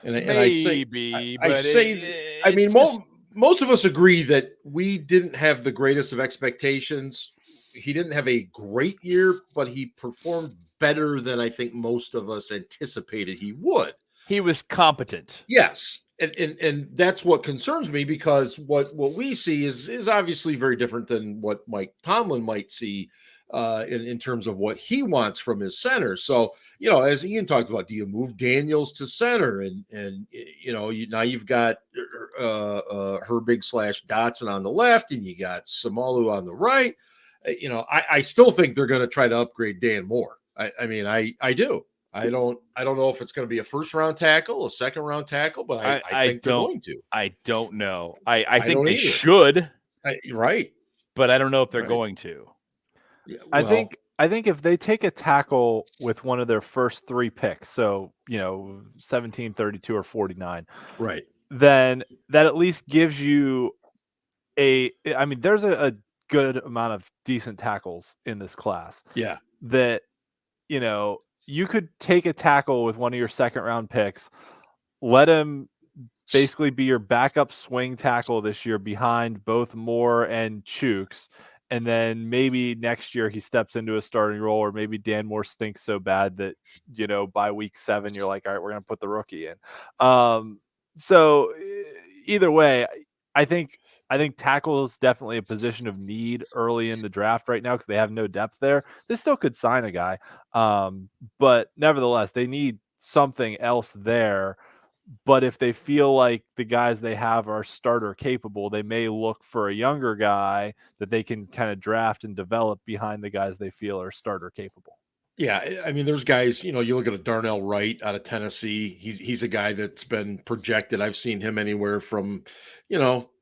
And
Maybe,
I
but
say, I mean, most of us agree that we didn't have the greatest of expectations. He didn't have a great year, but he performed better than I think most of us anticipated he would.
he was competent.
Yes. And that's what concerns me, because what we see is obviously very different than what Mike Tomlin might see in terms of what he wants from his center. So, as Ian talked about, do you move Daniels to center? And now you've got Herbig / Dotson on the left, and you got Seumalo on the right. I still think they're going to try to upgrade Dan Moore. I do. I don't know if it's going to be a first-round tackle, a second-round tackle, but I think they're going to.
I don't know. I think they
either.
should.
Right.
But I don't know if they're going to.
Yeah,
I think if they take a tackle with one of their first 3 picks, so 17, 32, or 49,
right,
then that at least gives you there's a good amount of decent tackles in this class.
Yeah.
That you could take a tackle with one of your second round picks, let him basically be your backup swing tackle this year behind both Moore and Chooks. And then maybe next year he steps into a starting role, or maybe Dan Moore stinks so bad that, by week 7, you're like, all right, we're going to put the rookie in. So either way, I think tackle is definitely a position of need early in the draft right now, because they have no depth there. They still could sign a guy. But nevertheless, they need something else there. But if they feel like the guys they have are starter capable, they may look for a younger guy that they can kind of draft and develop behind the guys they feel are starter capable.
Yeah, there's guys, you look at a Darnell Wright out of Tennessee. He's a guy that's been projected. I've seen him anywhere from,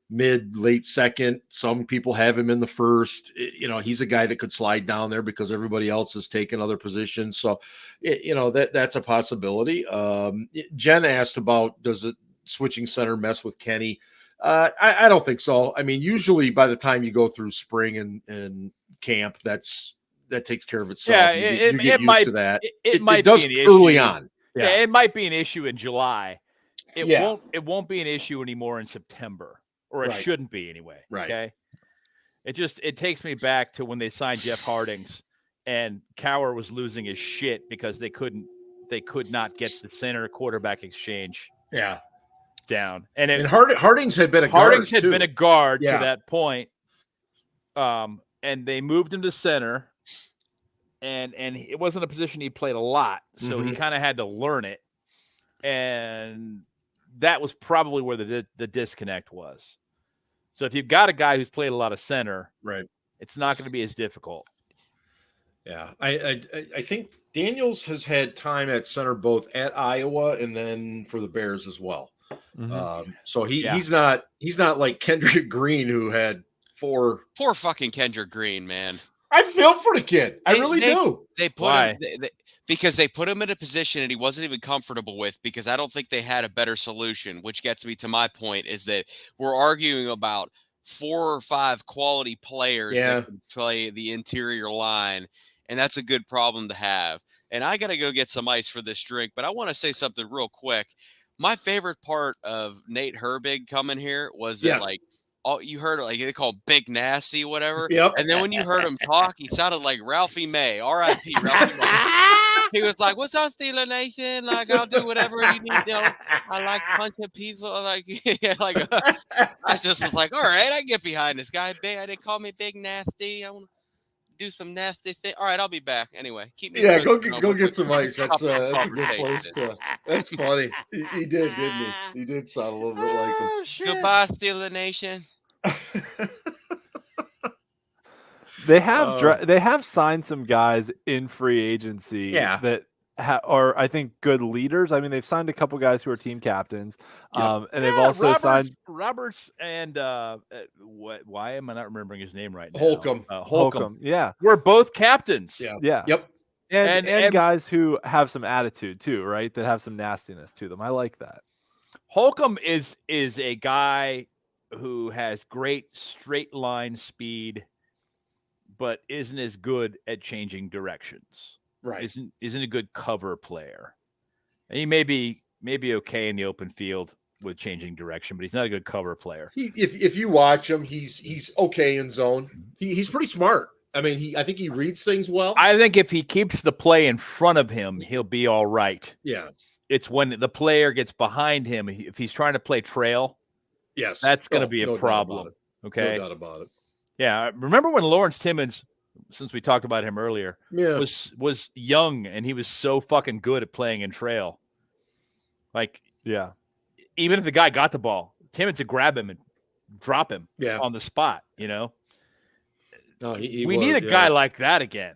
mid, late second. Some people have him in the first. He's a guy that could slide down there because everybody else has taken other positions. So, that's a possibility. Jen asked about, does it switching center mess with Kenny? I don't think so. Usually by the time you go through spring and camp, that takes care of itself.
Yeah,
you get used to that.
It might
does
be an
early
issue.
on.
Yeah, it might be an issue in July. It won't be an issue anymore in September, or it shouldn't be anyway.
Right.
Okay. It takes me back to when they signed Jeff Hardings, and Cowher was losing his shit because they could not get the center quarterback exchange down. And
Hardings had been a
Hardings
guard
had been a guard
Yeah.
to that point. And they moved him to center, and it wasn't a position he played a lot, so he kind of had to learn it, and that was probably where the disconnect was. So if you've got a guy who's played a lot of center,
right,
it's not going to be as difficult.
Yeah, I think Daniels has had time at center both at Iowa and then for the Bears as well. So he's not like Kendrick Green, who had 4.
Poor fucking Kendrick Green, man.
I feel for the kid. I really do.
They put him because they put him in a position and he wasn't even comfortable with, because I don't think they had a better solution, which gets me to my point, is that we're arguing about 4 or 5 quality players that can play the interior line, and that's a good problem to have. And I got to go get some ice for this drink, but I want to say something real quick. My favorite part of Nate Herbig coming here was that, like, you heard, like, they call him Big Nasty, whatever.
Yep.
And then when you heard him talk, he sounded like Ralphie May, R.I.P. Ralphie May. He was like, "What's up, Steeler Nation? Like, I'll do whatever you need. I like punching people. Like, I just was like, all right, I get behind this guy. Big, they call me Big Nasty. I want to do some nasty thing. All right, I'll be back. Anyway, keep me.
Yeah, go get some ice. That's a good place to. That's funny. He did, didn't he? He did sound a little bit like him.
Goodbye, Steeler Nation.
They have signed some guys in free agency that are, I think, good leaders. They've signed a couple guys who are team captains, and they've also signed
Roberts and why am I not remembering his name right now?
Holcomb. Yeah,
we're both captains.
Yeah.
Yep.
And guys who have some attitude too, right? That have some nastiness to them. I like that.
Holcomb is a guy who has great straight line speed, but isn't as good at changing directions.
Right.
Isn't a good cover player. And he may be maybe okay in the open field with changing direction, but he's not a good cover player.
If you watch him, he's okay in zone. He's pretty smart. I mean, I think he reads things well.
I think if he keeps the play in front of him, he'll be all right.
Yeah.
It's when the player gets behind him, if he's trying to play trail,
yes,
that's going to be a problem. Okay.
No doubt about it.
Yeah. Remember when Lawrence Timmons, since we talked about him earlier, was young and he was so fucking good at playing in trail. Like,
yeah.
Even if the guy got the ball, Timmons would grab him and drop him on the spot, No, we need a guy like that again.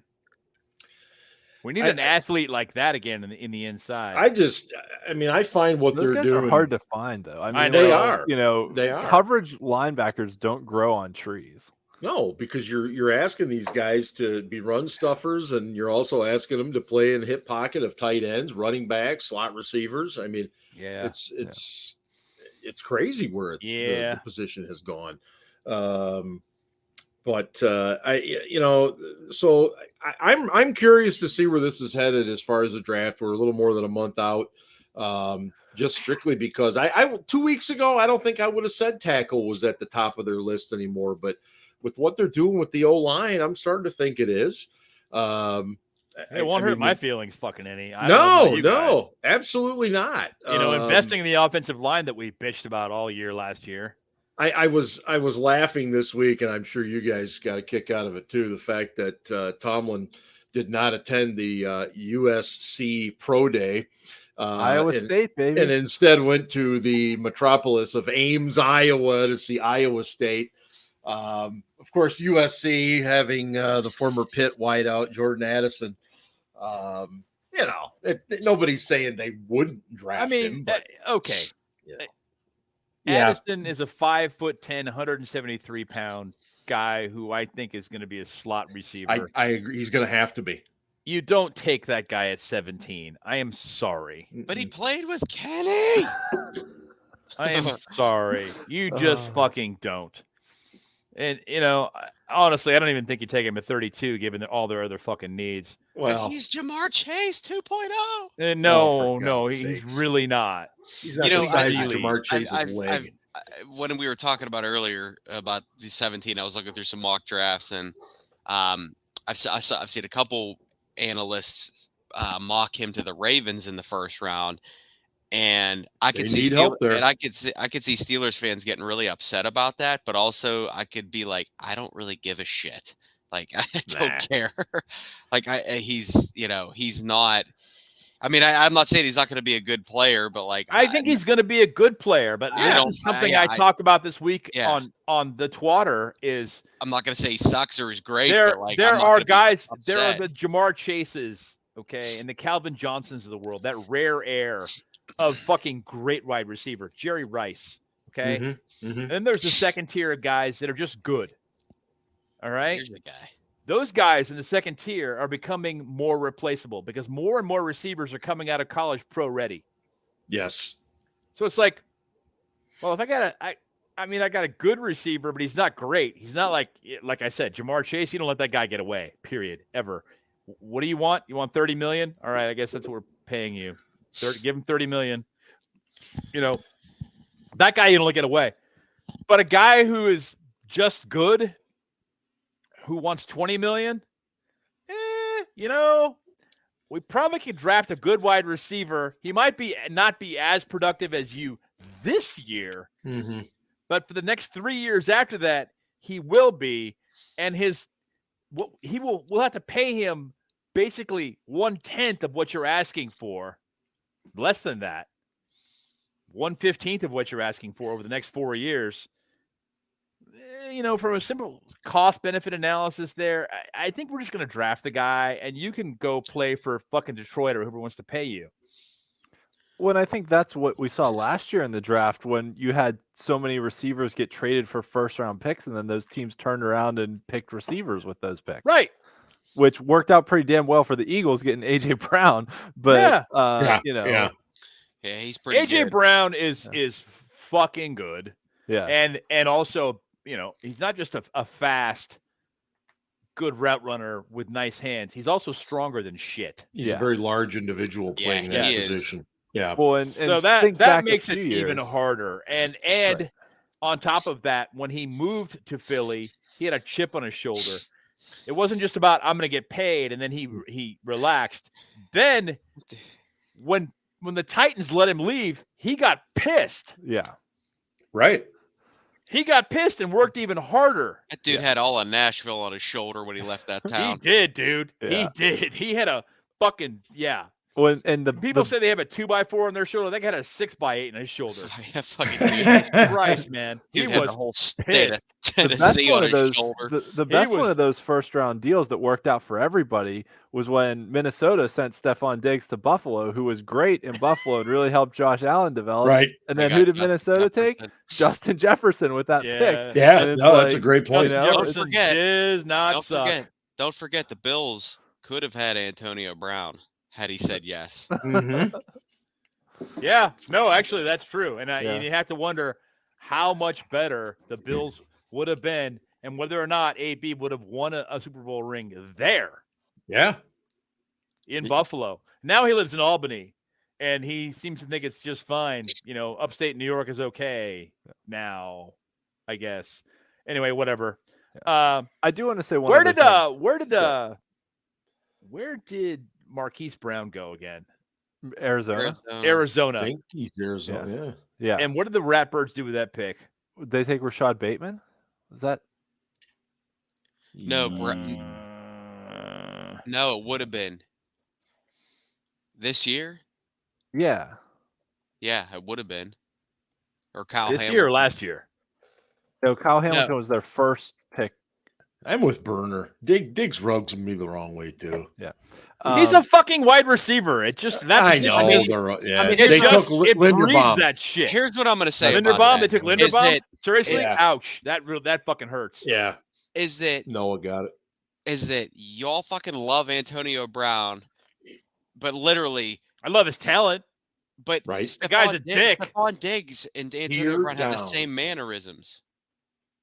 We need an athlete like that again in the inside.
I find what
those
they're
guys
doing
are hard to find, though. I mean,
they are.
They are. Coverage linebackers don't grow on trees.
No, because you're asking these guys to be run stuffers, and you're also asking them to play in the hip pocket of tight ends, running backs, slot receivers. I mean, it's crazy where the position has gone. I'm curious to see where this is headed as far as the draft. We're a little more than a month out, just strictly because I 2 weeks ago, I don't think I would have said tackle was at the top of their list anymore, but with what they're doing with the O-line, I'm starting to think it is.
It won't hurt my feelings fucking any.
No, absolutely not.
Investing in the offensive line that we bitched about all year last year.
I was laughing this week, and I'm sure you guys got a kick out of it too. The fact that Tomlin did not attend the USC Pro Day.
Iowa State, baby.
And instead went to the metropolis of Ames, Iowa to see Iowa State. Of course, USC having the former Pitt wideout, Jordan Addison. Nobody's saying they wouldn't draft him. But,
okay. Addison is a 5'10", 173-pound guy who I think is going to be a slot receiver.
I agree. He's going to have to be.
You don't take that guy at 17. I am sorry.
But he played with Kenny.
I am sorry. You just fucking don't. And, honestly, I don't even think you take him at 32, given all their other fucking needs.
Well, but he's Jamar Chase 2.0.
No, he's really not.
He's not the size of Jamar Chase's leg.
When we were talking about earlier about the 17, I was looking through some mock drafts, and I've seen a couple analysts mock him to the Ravens in the first round. And I could see Steelers fans getting really upset about that, but also I could be like, I don't really give a shit. Like, I don't care. Like, he's not. I mean, I'm not saying he's not going to be a good player, but like,
I think he's going to be a good player. But something I talked about this week on the Twatter is
I'm not going to say he sucks or he's great.
There are guys. There are the
upset.
Jamar Chases, okay, and the Calvin Johnsons of the world. That rare air of fucking great wide receiver, Jerry Rice. Okay.
Mm-hmm. Mm-hmm.
And then there's the second tier of guys that are just good. All right.
Here's the guy.
Those guys in the second tier are becoming more replaceable because more and more receivers are coming out of college pro ready.
Yes.
So it's like, well, if I got a good receiver, but he's not great. He's not like I said, Jamar Chase. You don't let that guy get away, period, ever. What do you want? You want $30 million? All right. I guess that's what we're paying you. Give him $30 million. That guy you don't get away. But a guy who is just good, who wants $20 million, we probably could draft a good wide receiver. He might not be as productive as you this year, but for the next 3 years after that, he will be. And we'll have to pay him basically 1/10 of what you're asking for. Less than that, 1/15 of what you're asking for over the next 4 years. From a simple cost benefit analysis there, I think we're just going to draft the guy and you can go play for fucking Detroit or whoever wants to pay you.
Well, I think that's what we saw last year in the draft when you had so many receivers get traded for first round picks and then those teams turned around and picked receivers with those picks.
Right.
Which worked out pretty damn well for the Eagles getting A.J. Brown. But,
Yeah, he's pretty
A.J.
good.
Brown is fucking good.
Yeah.
And also, he's not just a fast, good route runner with nice hands. He's also stronger than shit.
He's a very large individual playing that position. Yeah.
Well, and
So
think
that
back a
makes it
few
even
years.
harder. And
Right.
on top of that, when he moved to Philly, he had a chip on his shoulder. It wasn't just about I'm going to get paid, and then he relaxed. Then when the Titans let him leave, he got pissed.
Yeah.
Right.
He got pissed and worked even harder.
That dude had all of Nashville on his shoulder when he left that town.
He did, dude.
Yeah.
He did. He had a fucking
Well, and the
People say they have a 2x4 on their shoulder. That guy had a 6x8 on his shoulder.
Yeah, fucking dude.
Christ, man.
Dude
He
had
was
the whole state
pissed.
of Tennessee on his shoulder.
The best one
was-
of those first round deals that worked out for everybody was when Minnesota sent Stephon Diggs to Buffalo, who was great in Buffalo and really helped Josh Allen develop.
Right.
And
They
then
got
who did
Justin
Minnesota take?
Jefferson.
Justin Jefferson with that
Yeah.
pick.
Yeah.
And it's
No, that's a
like,
great point.
you know,
Jefferson
Don't forget.
does not
Don't
suck.
Don't forget the Bills could have had Antonio Brown had he said yes.
Mhm.
Yeah, no, actually, that's true. And,
Yeah.
and you have to wonder how much better the Bills would have been and whether or not AB would have won a Super Bowl ring there
Yeah.
in Buffalo. Now he lives in Albany, and he seems to think it's just fine. You know, upstate New York is okay now, I guess. Anyway, whatever.
I do want to say one.
Where
other
did where did Marquise Brown go again?
thing. Arizona?
Arizona.
I think he's Arizona.
Yeah.
And what did the Ratbirds do with that pick?
They take Rashad Bateman? Is that?
No,
Uh,
No, it would have been this year.
Yeah.
Yeah, it would have been. Or Kyle
this
Hamilton.
year or last year?
No, Kyle Hamilton was their first pick.
I'm with Burner. Diggs rubs me the wrong way too.
He's a fucking wide receiver. It just that
I
position
know.
is-
Yeah.
I mean,
they
just,
took
it breeds
Linderbaum.
that shit.
Here's what I'm going to say. about
Linderbaum,
that,
they took
is
Linderbaum.
that-
Seriously,
Yeah.
ouch! That fucking hurts.
Yeah.
Is that
Noah got it.
y'all fucking love Antonio Brown, but literally,
I love his talent.
but
Right.
The guy's a dick.
Stephon Diggs and Antonio
Tear
Brown have the
down.
same mannerisms,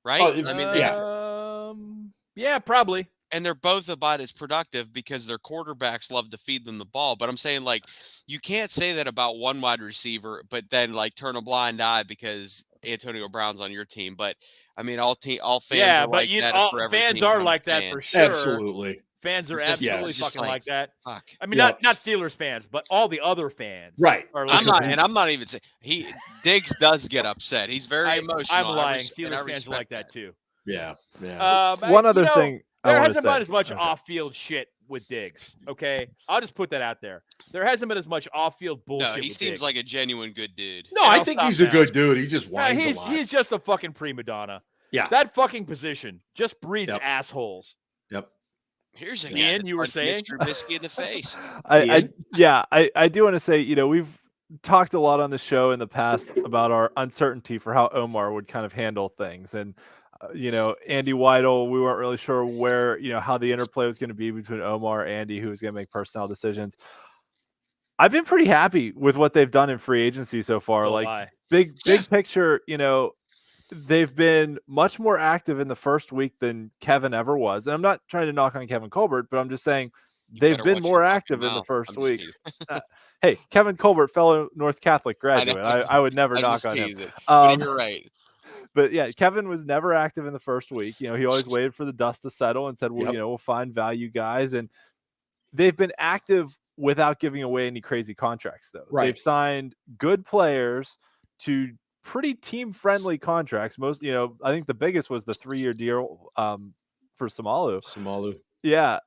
right?
Oh,
I mean,
Yeah, probably.
and they're both about as productive because their quarterbacks love to feed them the ball. But I'm saying, like, you can't say that about one wide receiver, but then like turn a blind eye because Antonio Brown's on your team. But I mean, all fans
Yeah,
are
but
like that. if for every
fans
team,
are
I'm
like that
saying.
for sure.
Absolutely.
Fans are
Just-
absolutely
yes. Just
fucking like that.
Fuck.
I mean,
Yeah.
not Steelers fans, but all the other fans.
Right.
Are like,
I'm not even saying Diggs does get upset. He's very emotional.
I'm
I
lying.
and I
Steelers fans are
respect
like that too.
Yeah. Yeah.
One other thing I
There
wanna
hasn't
say.
been as much
Okay.
off-field shit with Diggs. Okay, I'll just put that out there. There hasn't been as much off-field bullshit.
No, he
with
seems
Diggs.
like a genuine good dude.
No,
And
I
I'll
think
stop
he's a
now.
good dude. He just
Yeah,
whines a lot.
he's just a fucking prima donna.
Yeah.
That fucking position just breeds
Yep.
assholes.
Yep.
Here's a guy
Ian,
that
you were
punched Mitch
saying?
Trubisky in the face.
I do want to say, we've talked a lot on the show in the past about our uncertainty for how Omar would kind of handle things. And, Andy Weidel, we weren't really sure where, how the interplay was going to be between Omar, Andy, who was going to make personnel decisions. I've been pretty happy with what they've done in free agency so far.
So
like
am I.
big picture, they've been much more active in the first week than Kevin ever was. And I'm not trying to knock on Kevin Colbert, but I'm just saying they've
better
been
watch
more
your fucking
active in the
mouth.
first
I'm just
week.
teasing.
Hey, Kevin Colbert, fellow North Catholic
I know,
graduate.
I'm just-
I would never
I'm
knock
just
on him.
teasing. But you're right.
But yeah, Kevin was never active in the first week. He always waited for the dust to settle and said, well,
Yep.
we'll find value guys. And they've been active without giving away any crazy contracts, though.
Right.
They've signed good players to pretty team-friendly contracts. Most, I think the biggest was the 3-year deal for Seumalo.
Seumalo.
Yeah.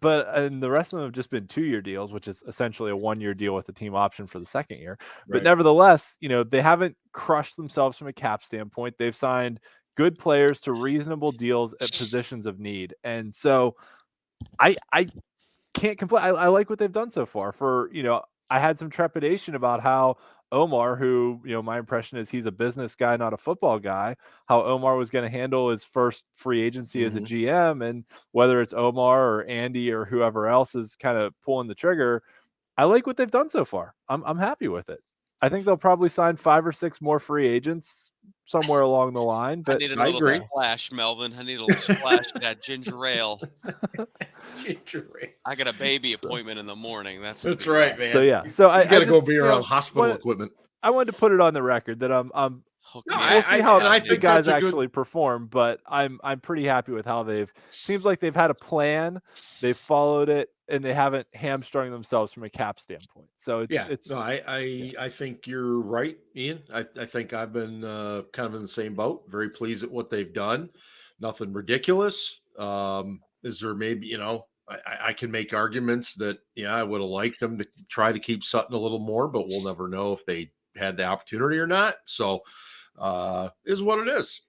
And the rest of them have just been 2-year deals, which is essentially a 1-year deal with a team option for the second year. But
Right.
nevertheless, they haven't crushed themselves from a cap standpoint. They've signed good players to reasonable deals at positions of need. And so I can't complain. I like what they've done so far. I had some trepidation about how Omar, who, my impression is he's a business guy, not a football guy, how Omar was going to handle his first free agency as a GM, and whether it's Omar or Andy or whoever else is kind of pulling the trigger. I like what they've done so far. I'm happy with it. I think they'll probably sign 5 or 6 more free agents somewhere along the line. But
I need a
I
little
agree.
splash, Melvin. I need a little splash of that ginger ale.
Ginger ale.
I got a baby appointment in the morning. That's
right, man.
So yeah, so
He's got to go
just,
be around hospital equipment.
I wanted to put it on the record that I'm
Hook
No,
me
we'll
up.
see how
I
the
think
guys
that's a good-
actually perform, but I'm pretty happy with how seems like they've had a plan, they've followed it, and they haven't hamstrung themselves from a cap standpoint. So it's
I think you're right, Ian. I think I've been kind of in the same boat. Very pleased at what they've done. Nothing ridiculous. Is there maybe, I can make arguments that, I would have liked them to try to keep Sutton a little more, but we'll never know if they had the opportunity or not. So is what it is,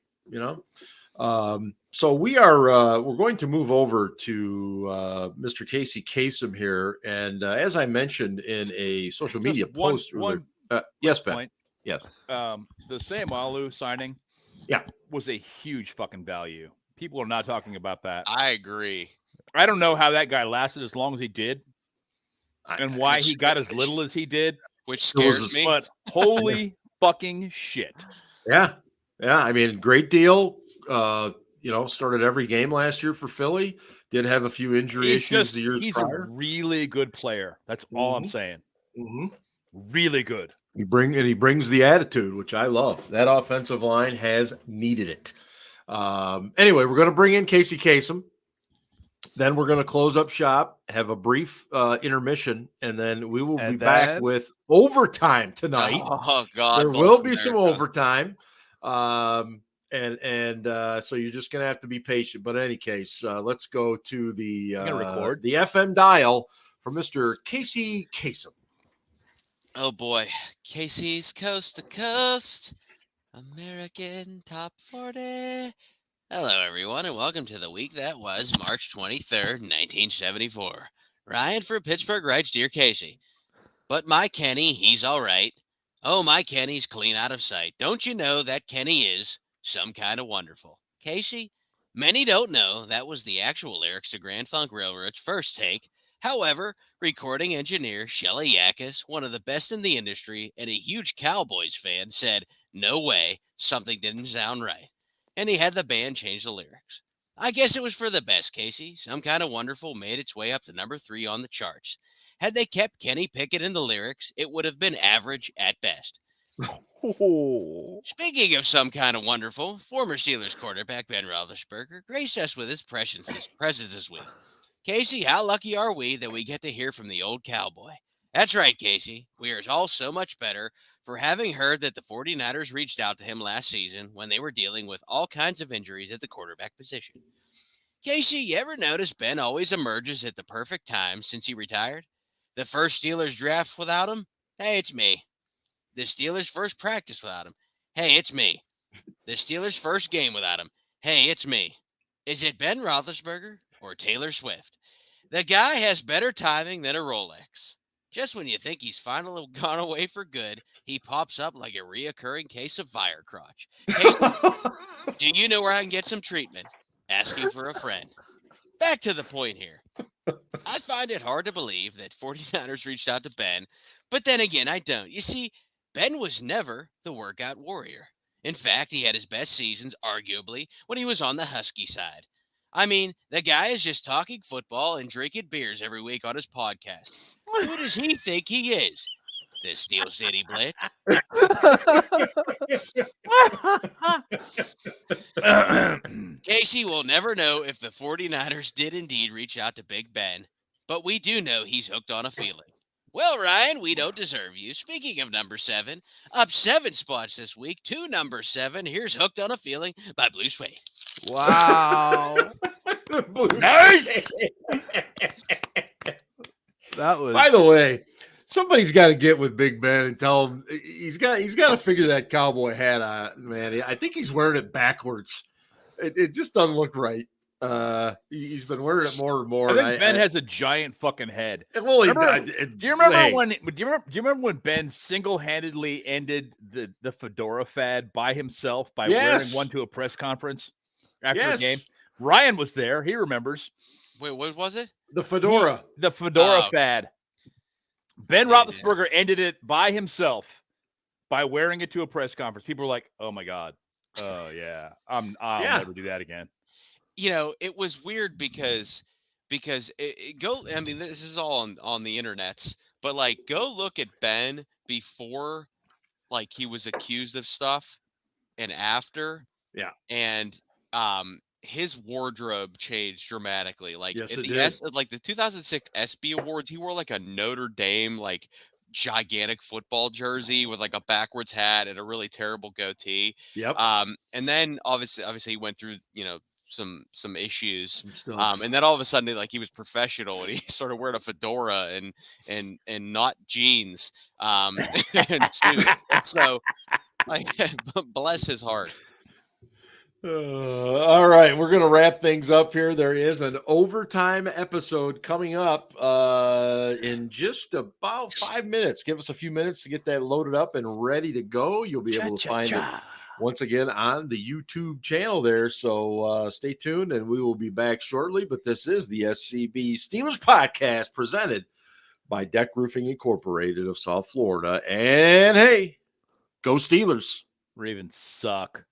So we're going to move over to Mr. Casey Kasem here. And as I mentioned in a social media post, yes, Ben.
Point.
Yes.
The Seumalo signing
Yeah.
was a huge fucking value. People are not talking about that.
I agree.
I don't know how that guy lasted as long as he did and why he got as little as he did.
Which scares me.
But holy fucking shit.
Yeah. I mean, great deal. Started every game last year for Philly. Did have a few injury issues the years prior.
He's a really good player. That's all I'm saying.
Mm-hmm.
Really good.
He brings the attitude, which I love. That offensive line has needed it. Anyway, we're going to bring in Casey Kasem. Then we're going to close up shop, have a brief intermission, and then we will be back with overtime tonight.
Oh God,
there will be some overtime. So you're just going to have to be patient. But in any case, let's go to the FM dial for Mr. Casey Kasem.
Oh boy, Casey's Coast to Coast, American Top 40. Hello, everyone, and welcome to the week that was March 23rd, 1974. Ryan for Pittsburgh writes, Dear Casey, but my Kenny, he's all right. Oh, my Kenny's clean out of sight. Don't you know that Kenny is some kind of wonderful? Casey, many don't know that was the actual lyrics to Grand Funk Railroad's first take. However, recording engineer Shelly Yakis, one of the best in the industry and a huge Cowboys fan, said, no way, something didn't sound right. And he had the band change the lyrics. I guess it was for the best, Casey. Some Kind of Wonderful made its way up to number 3 on the charts. Had they kept Kenny Pickett in the lyrics, it would have been average at best.
Oh.
Speaking of Some Kind of Wonderful, former Steelers quarterback Ben Roethlisberger graced us with his presence this week. Casey, how lucky are we that we get to hear from the old cowboy? That's right, Casey. We are all so much better for having heard that the 49ers reached out to him last season when they were dealing with all kinds of injuries at the quarterback position. Casey, you ever notice Ben always emerges at the perfect time since he retired? The first Steelers draft without him? Hey, it's me. The Steelers' first practice without him? Hey, it's me. The Steelers' first game without him? Hey, it's me. Is it Ben Roethlisberger or Taylor Swift? The guy has better timing than a Rolex. Just when you think he's finally gone away for good, he pops up like a reoccurring case of fire crotch. Do you know where I can get some treatment? Asking for a friend. Back to the point here. I find it hard to believe that 49ers reached out to Ben, but then again, I don't. You see, Ben was never the workout warrior. In fact, he had his best seasons, arguably, when he was on the Husky side. I mean, the guy is just talking football and drinking beers every week on his podcast. Who does he think he is? The Steel City Blitz? Casey will never know if the 49ers did indeed reach out to Big Ben, but we do know he's hooked on a feeling. Well, Ryan, we don't deserve you. Speaking of number 7, up 7 spots this week to number 7. Here's Hooked on a Feeling by Blue Suede.
Wow.
Nice.
That was.
By the way, somebody's got to get with Big Ben and tell him he's got to figure that cowboy hat on, man. I think he's wearing it backwards. It just doesn't look right. He's been wearing it more and more.
I think Ben has a giant fucking head.
Well,
do you remember when Ben single-handedly ended the fedora fad by himself by wearing one to a press conference after a game? Ryan was there. He remembers.
Wait, what was it?
The fedora.
The fedora fad. Ben Roethlisberger ended it by himself by wearing it to a press conference. People were like, "Oh my God, Oh yeah, I'll
Yeah.
never do that again.
You know, it was weird because I mean, this is all on the internets, but like go look at Ben before like he was accused of stuff and after.
Yeah.
And his wardrobe changed dramatically. Like
Yes,
at
it
the
did.
like the 2006 SB Awards, he wore like a Notre Dame like gigantic football jersey with like a backwards hat and a really terrible goatee.
Yep.
And then obviously he went through, you know, some issues.
Some stuff.
And then all of a sudden like he was professional and he started wearing a fedora and not jeans. And suit. So like bless his heart.
All right, we're going to wrap things up here. There is an overtime episode coming up in just about 5 minutes. Give us a few minutes to get that loaded up and ready to go. You'll be able to find it once again on the YouTube channel there. So stay tuned, and we will be back shortly. But this is the SCB Steelers Podcast presented by DEK Roofing Incorporated of South Florida. And hey, go Steelers.
Ravens suck.